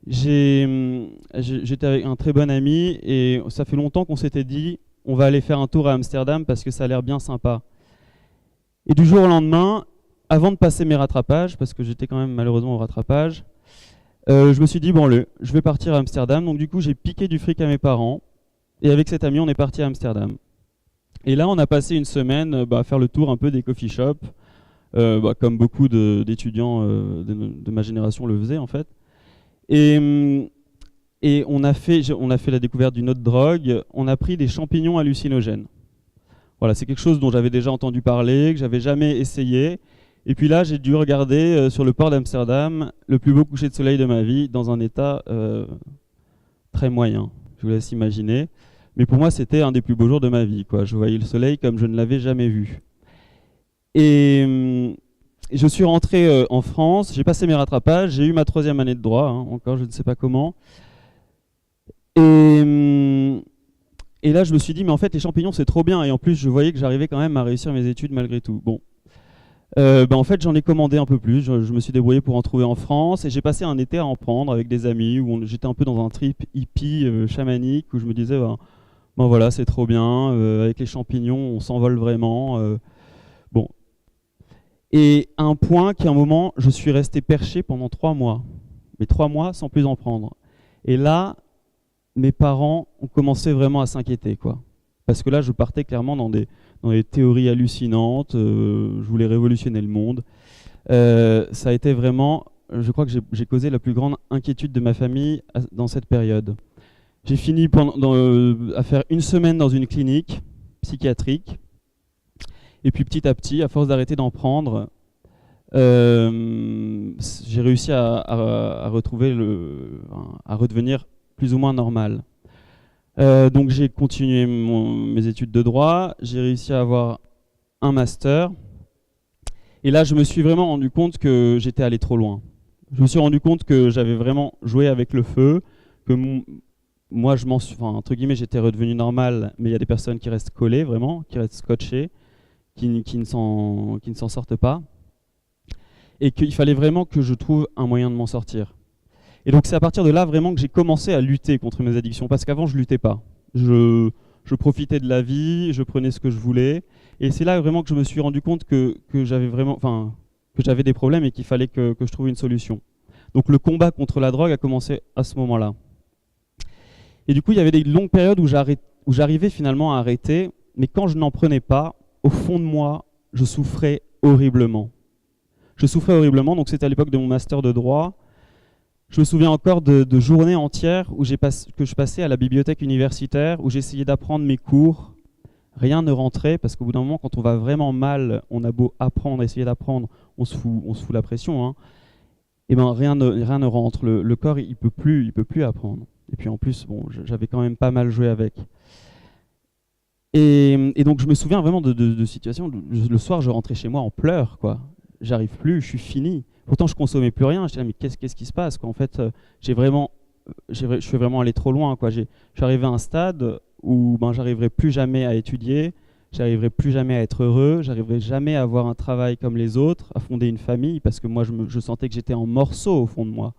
D: j'étais avec un très bon ami, et ça fait longtemps qu'on s'était dit, on va aller faire un tour à Amsterdam parce que ça a l'air bien sympa. Et du jour au lendemain, avant de passer mes rattrapages, parce que j'étais quand même malheureusement au rattrapage, je me suis dit, bon, je vais partir à Amsterdam. Donc du coup, j'ai piqué du fric à mes parents, et avec cet ami, on est parti à Amsterdam. Et là, on a passé une semaine à faire le tour un peu des coffee shops, comme beaucoup d'étudiants de ma génération le faisaient en fait. Et on a fait la découverte d'une autre drogue, on a pris des champignons hallucinogènes. Voilà, c'est quelque chose dont j'avais déjà entendu parler, que j'avais jamais essayé. Et puis là, j'ai dû regarder sur le port d'Amsterdam le plus beau coucher de soleil de ma vie, dans un état très moyen, je vous laisse imaginer. Mais pour moi, c'était un des plus beaux jours de ma vie, quoi. Je voyais le soleil comme je ne l'avais jamais vu. Et je suis rentré en France, j'ai passé mes rattrapages, j'ai eu ma troisième année de droit, hein, encore je ne sais pas comment. Et là, je me suis dit, mais en fait, les champignons, c'est trop bien. Et en plus, je voyais que j'arrivais quand même à réussir mes études malgré tout. Bon. En fait, j'en ai commandé un peu plus. Je me suis débrouillé pour en trouver en France. Et j'ai passé un été à en prendre avec des amis, où j'étais un peu dans un trip hippie, chamanique, où je me disais, ben voilà, c'est trop bien. Avec les champignons, on s'envole vraiment. Bon. Et à un point qu'à un moment, je suis resté perché pendant 3 mois. Mais 3 mois sans plus en prendre. Et là, mes parents ont commencé vraiment à s'inquiéter, quoi. Parce que là, je partais clairement dans des théories hallucinantes, je voulais révolutionner le monde. Ça a été vraiment, je crois que j'ai causé la plus grande inquiétude de ma famille dans cette période. J'ai fini à faire 1 semaine dans une clinique psychiatrique, et puis petit à petit, à force d'arrêter d'en prendre, j'ai réussi à redevenir plus ou moins normal. Donc j'ai continué mes études de droit, j'ai réussi à avoir un master, et là je me suis vraiment rendu compte que j'étais allé trop loin. Je me suis rendu compte que j'avais vraiment joué avec le feu, que moi, entre guillemets, j'étais redevenu normal, mais il y a des personnes qui restent collées, vraiment, qui restent scotchées, qui ne s'en sortent pas. Et qu'il fallait vraiment que je trouve un moyen de m'en sortir. Et donc c'est à partir de là vraiment que j'ai commencé à lutter contre mes addictions, parce qu'avant je luttais pas. Je profitais de la vie, je prenais ce que je voulais, et c'est là vraiment que je me suis rendu compte que j'avais des problèmes et qu'il fallait que je trouve une solution. Donc le combat contre la drogue a commencé à ce moment-là. Et du coup il y avait des longues périodes où j'arrivais finalement à arrêter, mais quand je n'en prenais pas, au fond de moi, je souffrais horriblement. Donc c'était à l'époque de mon master de droit. Je me souviens encore de journées entières que je passais à la bibliothèque universitaire, où j'essayais d'apprendre mes cours. Rien ne rentrait, parce qu'au bout d'un moment, quand on va vraiment mal, on a beau apprendre, essayer d'apprendre, on se fout la pression. Hein. Et ben rien ne rentre. Le corps, il peut plus apprendre. Et puis en plus, bon, j'avais quand même pas mal joué avec. Et donc je me souviens vraiment de situations. Le soir, je rentrais chez moi en pleurs, quoi. J'arrive plus, je suis fini. Pourtant, je consommais plus rien. J'étais là, mais qu'est-ce qui se passe, quoi. En fait, je suis vraiment allé trop loin, quoi. Je suis arrivé à un stade où j'arriverai plus jamais à étudier, j'arriverai plus jamais à être heureux, j'arriverai jamais à avoir un travail comme les autres, à fonder une famille, parce que moi, je sentais que j'étais en morceaux au fond de moi.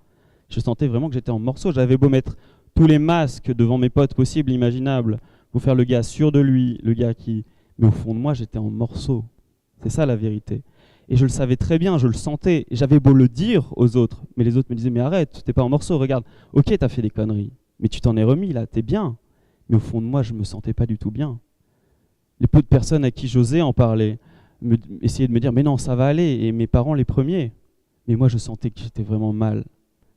D: Je sentais vraiment que j'étais en morceaux. J'avais beau mettre tous les masques devant mes potes possibles, imaginables, pour faire le gars sûr de lui, le gars qui... Mais au fond de moi, j'étais en morceaux. C'est ça la vérité. Et je le savais très bien, je le sentais. Et j'avais beau le dire aux autres, mais les autres me disaient, mais arrête, t'es pas en morceaux, regarde. Ok, t'as fait des conneries, mais tu t'en es remis là, t'es bien. Mais au fond de moi, je me sentais pas du tout bien. Les peu de personnes à qui j'osais en parler essayaient de me dire, mais non, ça va aller. Et mes parents les premiers. Mais moi, je sentais que j'étais vraiment mal.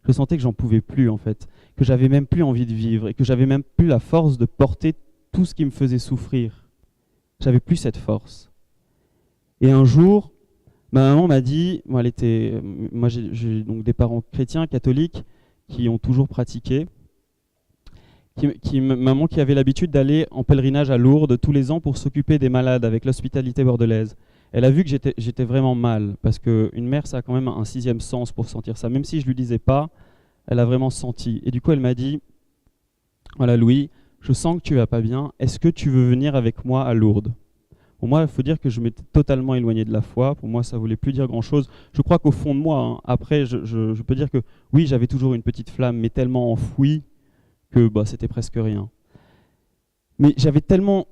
D: Je sentais que j'en pouvais plus, en fait. Que j'avais même plus envie de vivre. Et que j'avais même plus la force de porter tout ce qui me faisait souffrir. J'avais plus cette force. Et un jour, ma maman m'a dit, moi j'ai donc des parents chrétiens, catholiques, qui ont toujours pratiqué. Maman qui avait l'habitude d'aller en pèlerinage à Lourdes tous les ans pour s'occuper des malades avec l'hospitalité bordelaise. Elle a vu que j'étais vraiment mal, parce qu'une mère, ça a quand même un sixième sens pour sentir ça. Même si je ne lui disais pas, elle a vraiment senti. Et du coup, elle m'a dit, voilà Louis, je sens que tu vas pas bien, est-ce que tu veux venir avec moi à Lourdes ? Pour moi, il faut dire que je m'étais totalement éloigné de la foi. Pour moi, ça ne voulait plus dire grand-chose. Je crois qu'au fond de moi, après, je peux dire que oui, j'avais toujours une petite flamme, mais tellement enfouie que c'était presque rien. Mais j'avais tellement,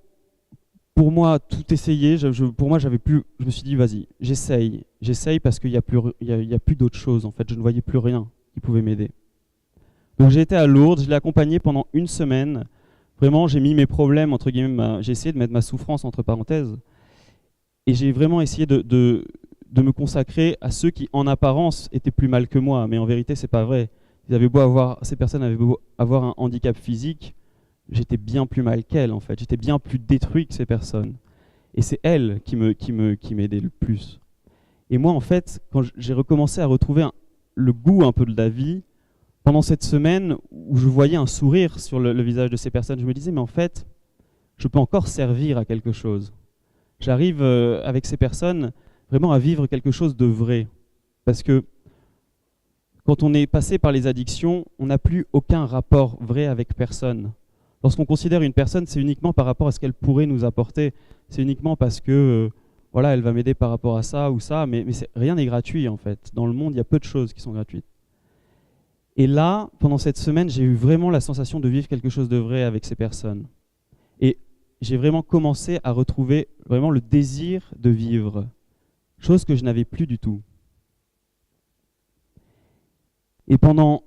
D: pour moi, tout essayé. Pour moi, je me suis dit, vas-y, j'essaye parce qu'il n'y a plus d'autre chose. En fait, je ne voyais plus rien qui pouvait m'aider. Donc j'ai été à Lourdes, je l'ai accompagné pendant une semaine. Vraiment, j'ai mis mes problèmes, entre guillemets, j'ai essayé de mettre ma souffrance entre parenthèses. Et j'ai vraiment essayé de me consacrer à ceux qui, en apparence, étaient plus mal que moi. Mais en vérité, c'est pas vrai. Ces personnes avaient beau avoir un handicap physique, j'étais bien plus mal qu'elles, en fait. J'étais bien plus détruit que ces personnes. Et c'est elles qui m'aidaient le plus. Et moi, en fait, quand j'ai recommencé à retrouver le goût un peu de la vie, pendant cette semaine où je voyais un sourire sur le visage de ces personnes, je me disais, mais en fait, je peux encore servir à quelque chose. J'arrive avec ces personnes vraiment à vivre quelque chose de vrai. Parce que quand on est passé par les addictions, on n'a plus aucun rapport vrai avec personne. Lorsqu'on considère une personne, c'est uniquement par rapport à ce qu'elle pourrait nous apporter. C'est uniquement parce que voilà, elle va m'aider par rapport à ça ou ça, mais rien n'est gratuit en fait. Dans le monde, il y a peu de choses qui sont gratuites. Et là, pendant cette semaine, j'ai eu vraiment la sensation de vivre quelque chose de vrai avec ces personnes. Et j'ai vraiment commencé à retrouver vraiment le désir de vivre, chose que je n'avais plus du tout. Et pendant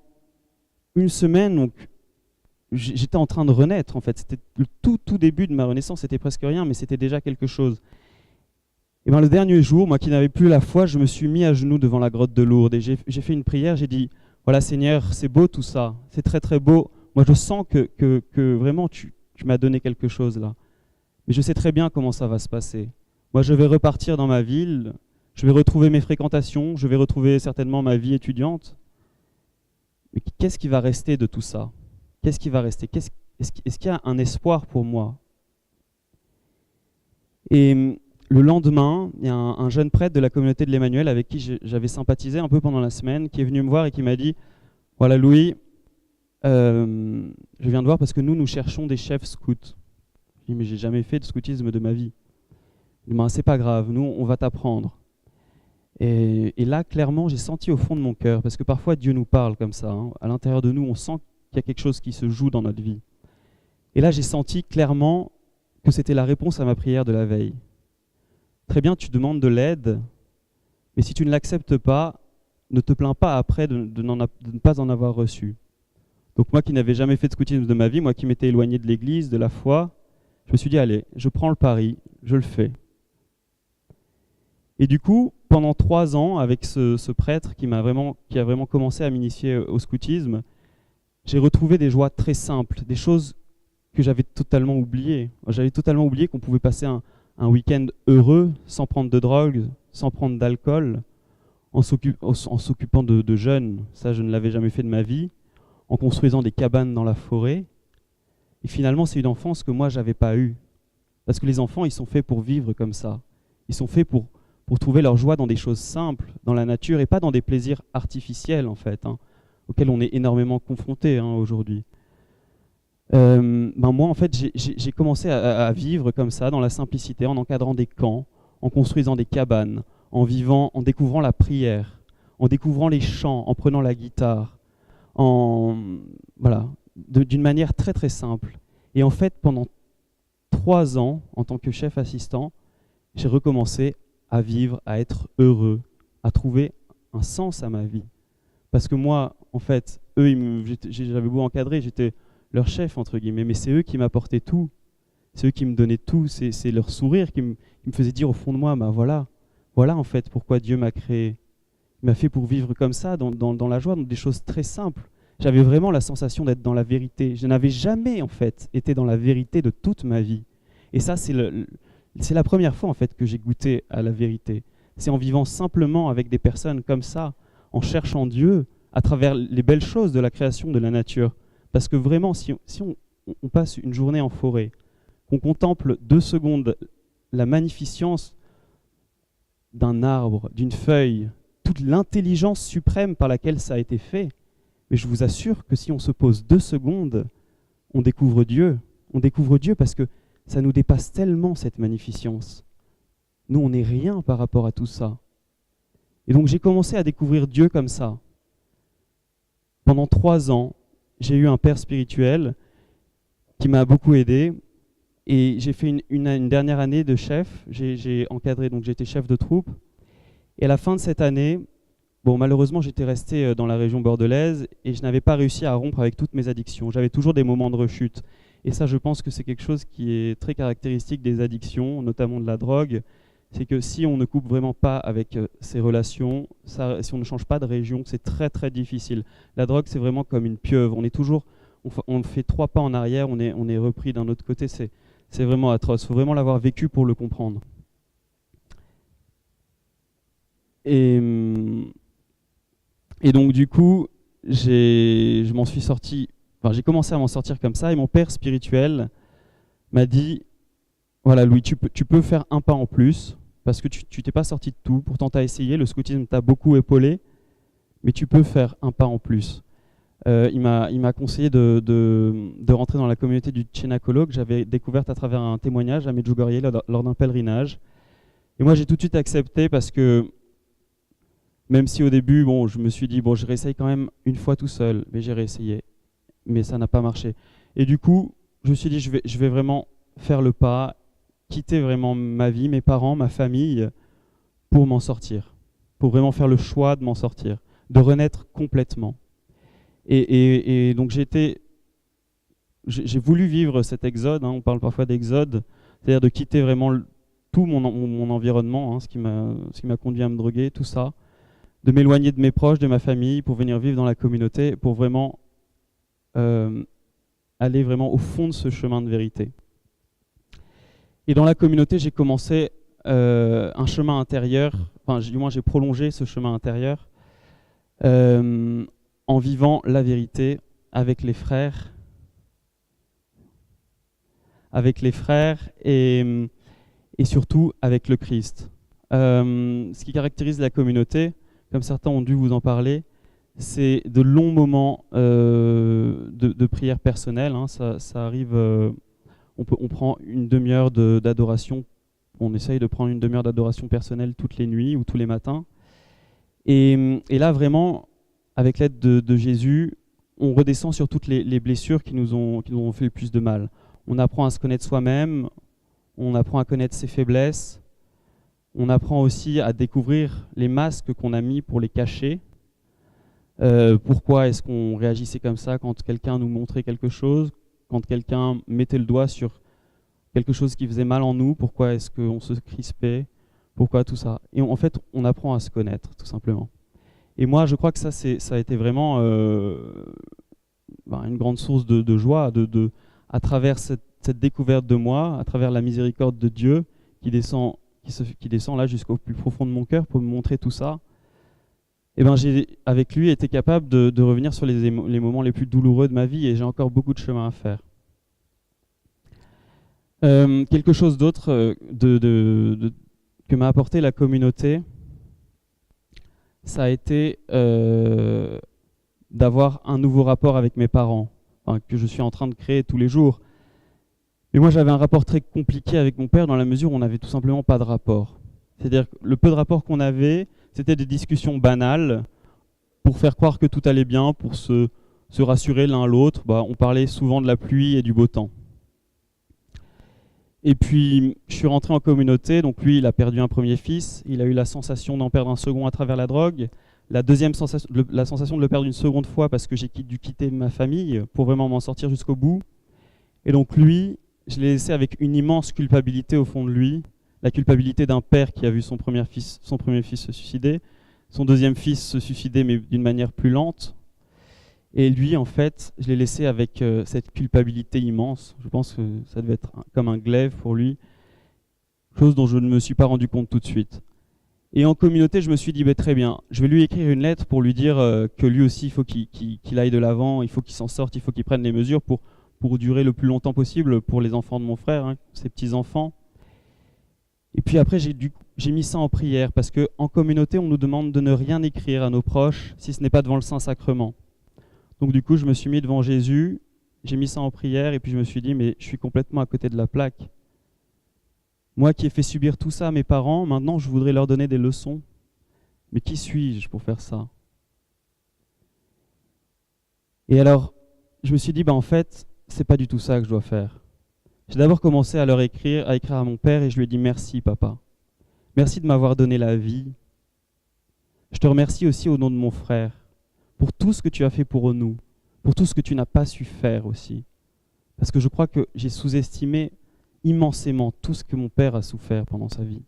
D: une semaine, donc, j'étais en train de renaître en fait. C'était le tout début de ma renaissance, c'était presque rien, mais c'était déjà quelque chose. Et le dernier jour, moi qui n'avais plus la foi, je me suis mis à genoux devant la grotte de Lourdes et j'ai fait une prière, j'ai dit, voilà Seigneur, c'est beau tout ça, c'est très très beau. Moi je sens que vraiment tu m'as donné quelque chose là. Mais je sais très bien comment ça va se passer. Moi je vais repartir dans ma ville, je vais retrouver mes fréquentations, je vais retrouver certainement ma vie étudiante. Mais qu'est-ce qui va rester de tout ça ? Qu'est-ce qui va rester ? Est-ce qu'il y a un espoir pour moi ? Et le lendemain, il y a un jeune prêtre de la communauté de l'Emmanuel avec qui j'avais sympathisé un peu pendant la semaine, qui est venu me voir et qui m'a dit « Voilà Louis, je viens de voir parce que nous cherchons des chefs scouts. Je dis, mais j'ai jamais fait de scoutisme de ma vie. Il m'a dit, c'est pas grave, nous, on va t'apprendre. Et là, clairement, j'ai senti au fond de mon cœur, parce que parfois Dieu nous parle comme ça, hein. À l'intérieur de nous, on sent qu'il y a quelque chose qui se joue dans notre vie. Et là, j'ai senti clairement que c'était la réponse à ma prière de la veille. Très bien, tu demandes de l'aide, mais si tu ne l'acceptes pas, ne te plains pas après de ne pas en avoir reçu. Donc moi qui n'avais jamais fait de scoutisme de ma vie, moi qui m'étais éloigné de l'église, de la foi, je me suis dit, allez, je prends le pari, je le fais. Et du coup, pendant 3 ans, avec ce prêtre qui a vraiment commencé à m'initier au scoutisme, j'ai retrouvé des joies très simples, des choses que j'avais totalement oubliées. J'avais totalement oublié qu'on pouvait passer un week-end heureux, sans prendre de drogue, sans prendre d'alcool, en s'occupant de jeunes. Ça, je ne l'avais jamais fait de ma vie, en construisant des cabanes dans la forêt. Et finalement, c'est une enfance que moi, je n'avais pas eue. Parce que les enfants, ils sont faits pour vivre comme ça. Ils sont faits pour trouver leur joie dans des choses simples, dans la nature, et pas dans des plaisirs artificiels, en fait, hein, auxquels on est énormément confronté aujourd'hui. Moi, en fait, j'ai commencé à vivre comme ça, dans la simplicité, en encadrant des camps, en construisant des cabanes, en découvrant la prière, en découvrant les chants, en prenant la guitare, d'une manière très très simple. Et en fait, pendant 3 ans, en tant que chef assistant, j'ai recommencé à vivre, à être heureux, à trouver un sens à ma vie. Parce que moi, en fait, j'avais beau encadrer, j'étais leur chef, entre guillemets, mais c'est eux qui m'apportaient tout. C'est eux qui me donnaient tout. C'est leur sourire qui me faisait dire au fond de moi, bah voilà en fait pourquoi Dieu m'a créé. Il m'a fait pour vivre comme ça, dans la joie, dans des choses très simples. J'avais vraiment la sensation d'être dans la vérité. Je n'avais jamais, en fait, été dans la vérité de toute ma vie. Et ça, c'est la première fois, en fait, que j'ai goûté à la vérité. C'est en vivant simplement avec des personnes comme ça, en cherchant Dieu, à travers les belles choses de la création, de la nature. Parce que vraiment, si on passe une journée en forêt, qu'on contemple 2 secondes la magnificence d'un arbre, d'une feuille, toute l'intelligence suprême par laquelle ça a été fait, mais je vous assure que si on se pose 2 secondes, on découvre Dieu. On découvre Dieu parce que ça nous dépasse tellement, cette magnificence. Nous, on n'est rien par rapport à tout ça. Et donc, j'ai commencé à découvrir Dieu comme ça. Pendant 3 ans, j'ai eu un père spirituel qui m'a beaucoup aidé. Et j'ai fait une dernière année de chef. J'ai encadré, donc j'étais chef de troupe. Et à la fin de cette année, malheureusement, j'étais resté dans la région bordelaise et je n'avais pas réussi à rompre avec toutes mes addictions. J'avais toujours des moments de rechute. Et ça, je pense que c'est quelque chose qui est très caractéristique des addictions, notamment de la drogue. C'est que si on ne coupe vraiment pas avec ses relations, si on ne change pas de région, c'est très très difficile. La drogue, c'est vraiment comme une pieuvre. On fait 3 pas en arrière, on est repris d'un autre côté. C'est vraiment atroce. Il faut vraiment l'avoir vécu pour le comprendre. Et donc du coup, j'ai commencé à m'en sortir comme ça. Et mon père spirituel m'a dit, voilà Louis, tu peux faire un pas en plus, parce que tu t'es pas sorti de tout. Pourtant, tu as essayé, le scoutisme t'a beaucoup épaulé, mais tu peux faire un pas en plus. Il m'a conseillé de rentrer dans la communauté du Tchénakolo, que j'avais découverte à travers un témoignage à Medjugorje lors d'un pèlerinage. Et moi, j'ai tout de suite accepté parce que, même si au début, je me suis dit, je réessaye quand même une fois tout seul, mais j'ai réessayé, mais ça n'a pas marché. Et du coup, je me suis dit, je vais vraiment faire le pas, quitter vraiment ma vie, mes parents, ma famille, pour m'en sortir, pour vraiment faire le choix de m'en sortir, de renaître complètement. Et donc j'ai voulu vivre cet exode, hein, on parle parfois d'exode, c'est-à-dire de quitter vraiment tout mon environnement, hein, ce qui m'a conduit à me droguer, tout ça, de m'éloigner de mes proches, de ma famille, pour venir vivre dans la communauté, pour vraiment aller vraiment au fond de ce chemin de vérité. Et dans la communauté, j'ai commencé un chemin intérieur, du moins j'ai prolongé ce chemin intérieur, en vivant la vérité avec les frères et surtout avec le Christ. Ce qui caractérise la communauté, comme certains ont dû vous en parler, c'est de longs moments de prière personnelle. Hein. Ça arrive, on prend une demi-heure d'adoration. On essaye de prendre une demi-heure d'adoration personnelle toutes les nuits ou tous les matins. Et là, vraiment, avec l'aide de Jésus, on redescend sur toutes les blessures qui nous ont fait le plus de mal. On apprend à se connaître soi-même, on apprend à connaître ses faiblesses, on apprend aussi à découvrir les masques qu'on a mis pour les cacher. Pourquoi est-ce qu'on réagissait comme ça quand quelqu'un nous montrait quelque chose, quand quelqu'un mettait le doigt sur quelque chose qui faisait mal en nous, pourquoi est-ce qu'on se crispait, pourquoi tout ça. Et en fait, on apprend à se connaître, tout simplement. Et moi, je crois que ça a été vraiment une grande source de joie, à travers cette découverte de moi, à travers la miséricorde de Dieu qui descend là jusqu'au plus profond de mon cœur pour me montrer tout ça. Et j'ai, avec lui, été capable de revenir sur les moments les plus douloureux de ma vie, et j'ai encore beaucoup de chemin à faire. Quelque chose d'autre que m'a apporté la communauté, ça a été d'avoir un nouveau rapport avec mes parents, que je suis en train de créer tous les jours. Mais moi, j'avais un rapport très compliqué avec mon père dans la mesure où on n'avait tout simplement pas de rapport. C'est-à-dire que le peu de rapport qu'on avait, c'était des discussions banales pour faire croire que tout allait bien, pour se rassurer l'un l'autre. On parlait souvent de la pluie et du beau temps. Et puis, je suis rentré en communauté, donc lui, il a perdu un premier fils, il a eu la sensation d'en perdre un second à travers la drogue, la sensation de le perdre une seconde fois parce que j'ai dû quitter ma famille pour vraiment m'en sortir jusqu'au bout. Et donc lui, je l'ai laissé avec une immense culpabilité au fond de lui, la culpabilité d'un père qui a vu son premier fils se suicider, son deuxième fils se suicider mais d'une manière plus lente. Et lui, en fait, je l'ai laissé avec cette culpabilité immense. Je pense que ça devait être comme un glaive pour lui, chose dont je ne me suis pas rendu compte tout de suite. Et en communauté, je me suis dit, très bien, je vais lui écrire une lettre pour lui dire que lui aussi, il faut qu'il aille de l'avant, il faut qu'il s'en sorte, il faut qu'il prenne les mesures pour durer le plus longtemps possible pour les enfants de mon frère, ses petits-enfants. Et puis après, j'ai mis ça en prière, parce qu'en communauté, on nous demande de ne rien écrire à nos proches si ce n'est pas devant le Saint-Sacrement. Donc du coup, je me suis mis devant Jésus, j'ai mis ça en prière, et puis je me suis dit, mais je suis complètement à côté de la plaque. Moi qui ai fait subir tout ça à mes parents, maintenant je voudrais leur donner des leçons. Mais qui suis-je pour faire ça? Et alors, je me suis dit, en fait, c'est pas du tout ça que je dois faire. J'ai d'abord commencé à écrire à mon père, et je lui ai dit, merci papa. Merci de m'avoir donné la vie. Je te remercie aussi au nom de mon frère, pour tout ce que tu as fait pour nous, pour tout ce que tu n'as pas su faire aussi. Parce que je crois que j'ai sous-estimé immensément tout ce que mon père a souffert pendant sa vie.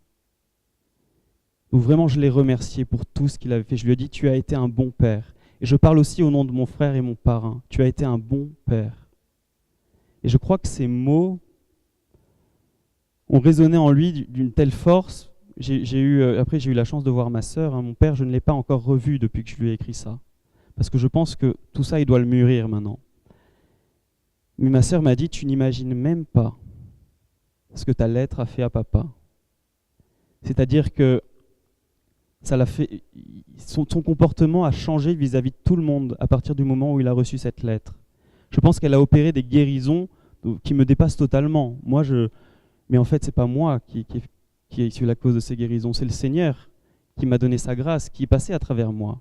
D: Donc vraiment, je l'ai remercié pour tout ce qu'il avait fait. Je lui ai dit, tu as été un bon père. Et je parle aussi au nom de mon frère et mon parrain. Tu as été un bon père. Et je crois que ces mots ont résonné en lui d'une telle force. Après, j'ai eu la chance de voir ma sœur. Mon père, je ne l'ai pas encore revu depuis que je lui ai écrit ça. Parce que je pense que tout ça, il doit le mûrir maintenant. Mais ma sœur m'a dit, tu n'imagines même pas ce que ta lettre a fait à papa. C'est-à-dire que ça l'a fait, son comportement a changé vis-à-vis de tout le monde à partir du moment où il a reçu cette lettre. Je pense qu'elle a opéré des guérisons qui me dépassent totalement. Mais en fait, c'est pas moi qui ai su la cause de ces guérisons, c'est le Seigneur qui m'a donné sa grâce, qui est passé à travers moi.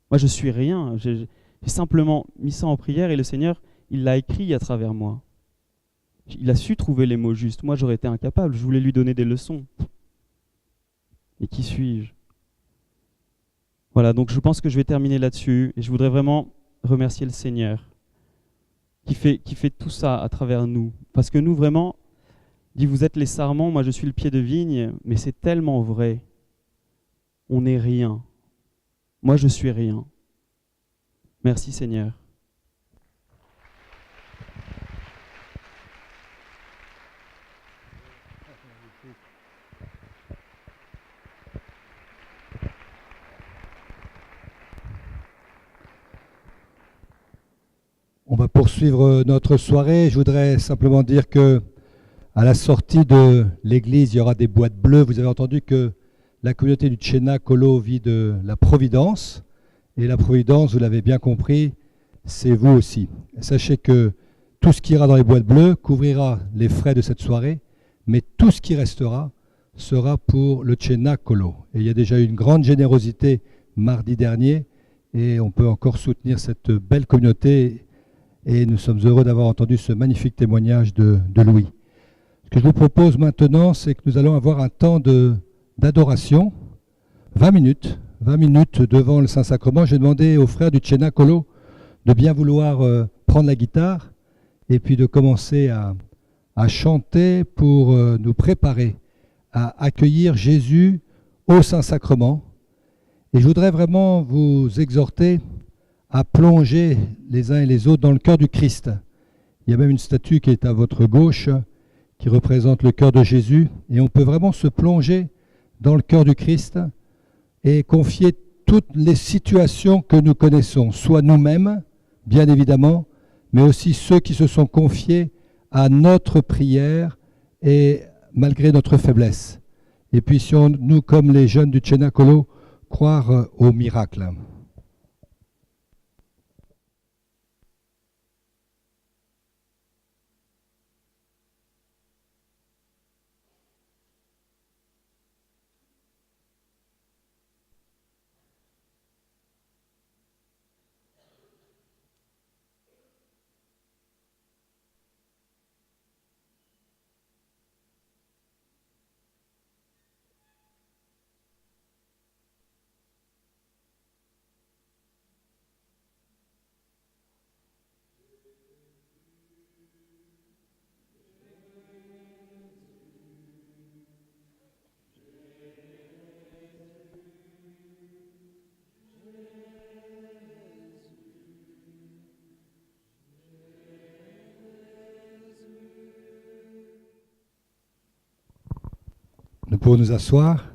D: Moi, je suis rien. J'ai simplement mis ça en prière et le Seigneur, il l'a écrit à travers moi. Il a su trouver les mots justes. Moi, j'aurais été incapable. Je voulais lui donner des leçons. Et qui suis-je? Voilà, donc je pense que je vais terminer là-dessus. Et je voudrais vraiment remercier le Seigneur qui fait tout ça à travers nous. Parce que nous, vraiment, il dit, vous êtes les sarments, moi je suis le pied de vigne. Mais c'est tellement vrai. On n'est rien. Moi, je suis rien. Merci Seigneur.
B: On va poursuivre notre soirée. Je voudrais simplement dire que à la sortie de l'église, il y aura des boîtes bleues. Vous avez entendu que la communauté du Tchéna Kolo vit de la providence. Et la providence, vous l'avez bien compris, c'est vous aussi. Sachez que tout ce qui ira dans les boîtes bleues couvrira les frais de cette soirée, mais tout ce qui restera sera pour le Cenacolo. Et il y a déjà eu une grande générosité mardi dernier, et on peut encore soutenir cette belle communauté, et nous sommes heureux d'avoir entendu ce magnifique témoignage de Louis. Ce que je vous propose maintenant, c'est que nous allons avoir un temps d'adoration, 20 minutes devant le Saint-Sacrement. Je vais demander aux frères du Cenacolo de bien vouloir prendre la guitare et puis de commencer à chanter pour nous préparer à accueillir Jésus au Saint-Sacrement. Et je voudrais vraiment vous exhorter à plonger les uns et les autres dans le cœur du Christ. Il y a même une statue qui est à votre gauche, qui représente le cœur de Jésus, et on peut vraiment se plonger dans le cœur du Christ et confier toutes les situations que nous connaissons, soit nous-mêmes, bien évidemment, mais aussi ceux qui se sont confiés à notre prière et malgré notre faiblesse. Et puissions-nous, comme les jeunes du Cenacolo, croire au miracle. Nous pouvons nous asseoir.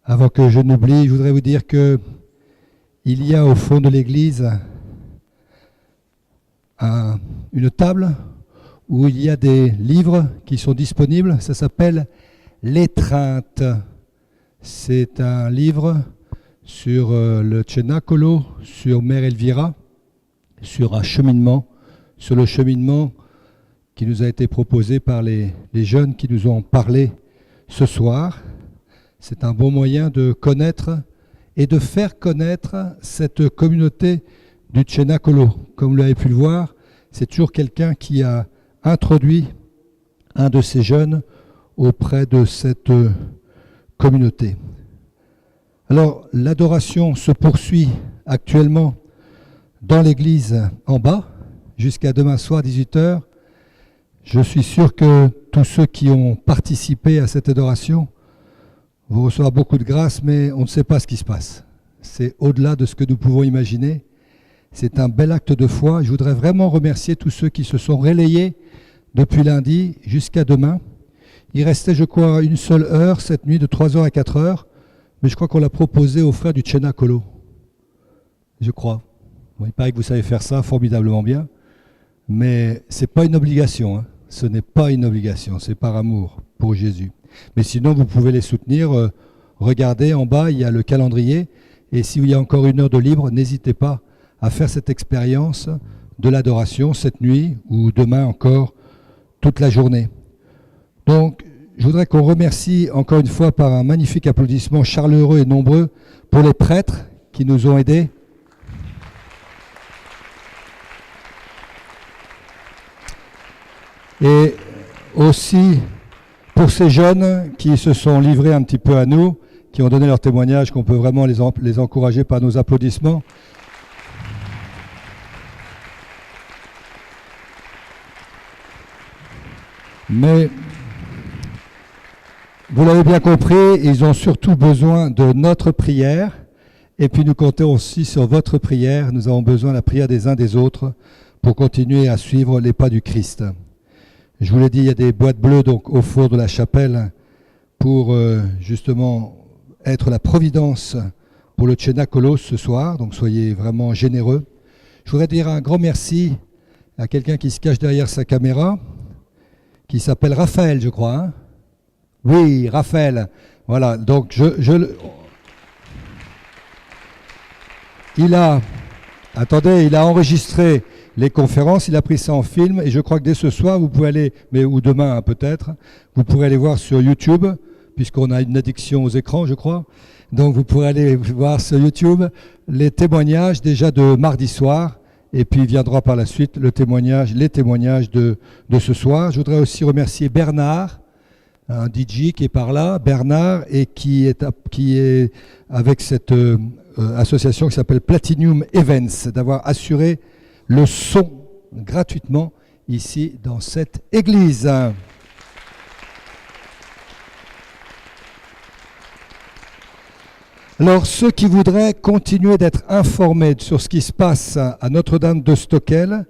B: Avant que je n'oublie, je voudrais vous dire que il y a au fond de l'église une table où il y a des livres qui sont disponibles. Ça s'appelle L'étreinte. C'est un livre sur le Cenacolo, sur Mère Elvira, sur un cheminement, sur le cheminement qui nous a été proposé par les jeunes qui nous ont parlé ce soir. C'est un bon moyen de connaître et de faire connaître cette communauté du Cenacolo. Comme vous l'avez pu le voir, c'est toujours quelqu'un qui a introduit un de ces jeunes auprès de cette communauté. Alors, l'adoration se poursuit actuellement dans l'église en bas, jusqu'à demain soir 18h. Je suis sûr que tous ceux qui ont participé à cette adoration vont recevoir beaucoup de grâce, mais on ne sait pas ce qui se passe. C'est au-delà de ce que nous pouvons imaginer. C'est un bel acte de foi. Je voudrais vraiment remercier tous ceux qui se sont relayés depuis lundi jusqu'à demain. Il restait, je crois, une seule heure cette nuit de 3h à 4h, mais je crois qu'on l'a proposé aux frères du Cenacolo. Je crois. Bon, il paraît que vous savez faire ça formidablement bien, mais ce n'est pas une obligation, hein. Ce n'est pas une obligation, c'est par amour pour Jésus. Mais sinon, vous pouvez les soutenir. Regardez, en bas, il y a le calendrier. Et s'il y a encore une heure de libre, n'hésitez pas à faire cette expérience de l'adoration cette nuit ou demain encore, toute la journée. Donc, je voudrais qu'on remercie encore une fois par un magnifique applaudissement chaleureux et nombreux pour les prêtres qui nous ont aidés. Et aussi pour ces jeunes qui se sont livrés un petit peu à nous, qui ont donné leur témoignage, qu'on peut vraiment les encourager par nos applaudissements. Mais vous l'avez bien compris, ils ont surtout besoin de notre prière. Et puis nous comptons aussi sur votre prière. Nous avons besoin de la prière des uns des autres pour continuer à suivre les pas du Christ. Je vous l'ai dit, il y a des boîtes bleues donc au fond de la chapelle pour justement être la providence pour le Cenacolo ce soir. Donc soyez vraiment généreux. Je voudrais dire un grand merci à quelqu'un qui se cache derrière sa caméra, qui s'appelle Raphaël, je crois. Hein, oui, Raphaël. Voilà, donc il a enregistré les conférences, il a pris ça en film et je crois que dès ce soir, vous pouvez aller, ou demain peut-être, vous pourrez aller voir sur YouTube, puisqu'on a une addiction aux écrans, je crois. Donc vous pourrez aller voir sur YouTube les témoignages déjà de mardi soir et puis viendra par la suite les témoignages de ce soir. Je voudrais aussi remercier Bernard, un DJ qui est par là, Bernard, et qui est avec cette association qui s'appelle Platinum Events, d'avoir assuré le son gratuitement ici dans cette église. Alors, ceux qui voudraient continuer d'être informés sur ce qui se passe à Notre-Dame de Stockel,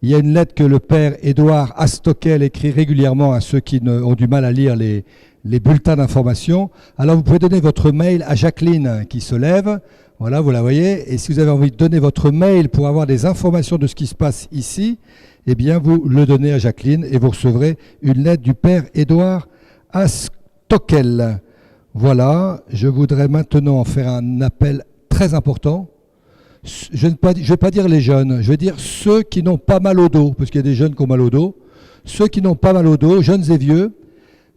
B: il y a une lettre que le père Édouard à Stockel écrit régulièrement à ceux qui ont du mal à lire les bulletins d'information. Alors, vous pouvez donner votre mail à Jacqueline qui se lève. Voilà, vous la voyez. Et si vous avez envie de donner votre mail pour avoir des informations de ce qui se passe ici, eh bien, vous le donnez à Jacqueline et vous recevrez une lettre du père Édouard à Stockel. Voilà, je voudrais maintenant faire un appel très important. Je ne vais pas dire les jeunes, je vais dire ceux qui n'ont pas mal au dos, parce qu'il y a des jeunes qui ont mal au dos. Ceux qui n'ont pas mal au dos, jeunes et vieux,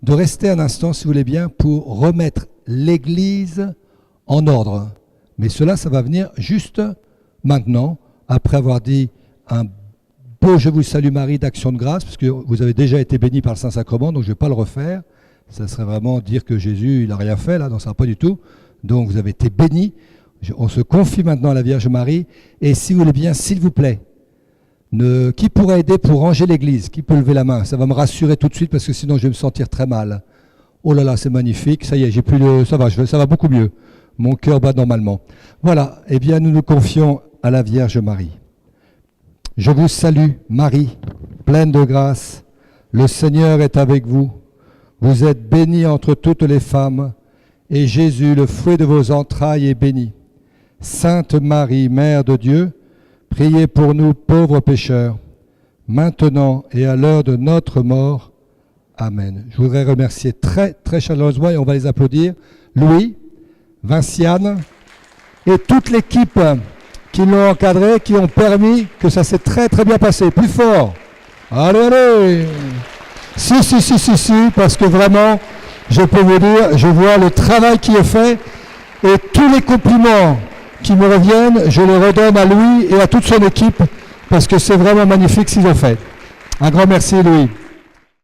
B: de rester un instant, si vous voulez bien, pour remettre l'église en ordre. Mais cela, ça va venir juste maintenant, après avoir dit un beau « Je vous salue Marie » d'action de grâce, parce que vous avez déjà été bénis par le Saint-Sacrement, donc je ne vais pas le refaire. Ça serait vraiment dire que Jésus, il n'a rien fait, là, non, ça va pas du tout. Donc vous avez été bénis. On se confie maintenant à la Vierge Marie. Et si vous voulez bien, s'il vous plaît, qui pourrait aider pour ranger l'église? Qui peut lever la main? Ça va me rassurer tout de suite parce que sinon je vais me sentir très mal. Oh là là, c'est magnifique. Ça y est, ça va beaucoup mieux. Mon cœur bat normalement. Voilà. Eh bien, nous nous confions à la Vierge Marie. Je vous salue, Marie, pleine de grâce. Le Seigneur est avec vous. Vous êtes bénie entre toutes les femmes, et Jésus, le fruit de vos entrailles, est béni. Sainte Marie, Mère de Dieu, priez pour nous pauvres pécheurs, maintenant et à l'heure de notre mort. Amen. Je voudrais remercier très, très chaleureusement, et on va les applaudir, Louis, Vinciane, et toute l'équipe qui l'ont encadré, qui ont permis que ça s'est très, très bien passé. Plus fort. Allez, allez. Si, parce que vraiment, je peux vous dire, je vois le travail qui est fait et tous les compliments qui me reviennent, je les redonne à Louis et à toute son équipe parce que c'est vraiment magnifique ce qu'ils ont fait. Un grand merci, Louis.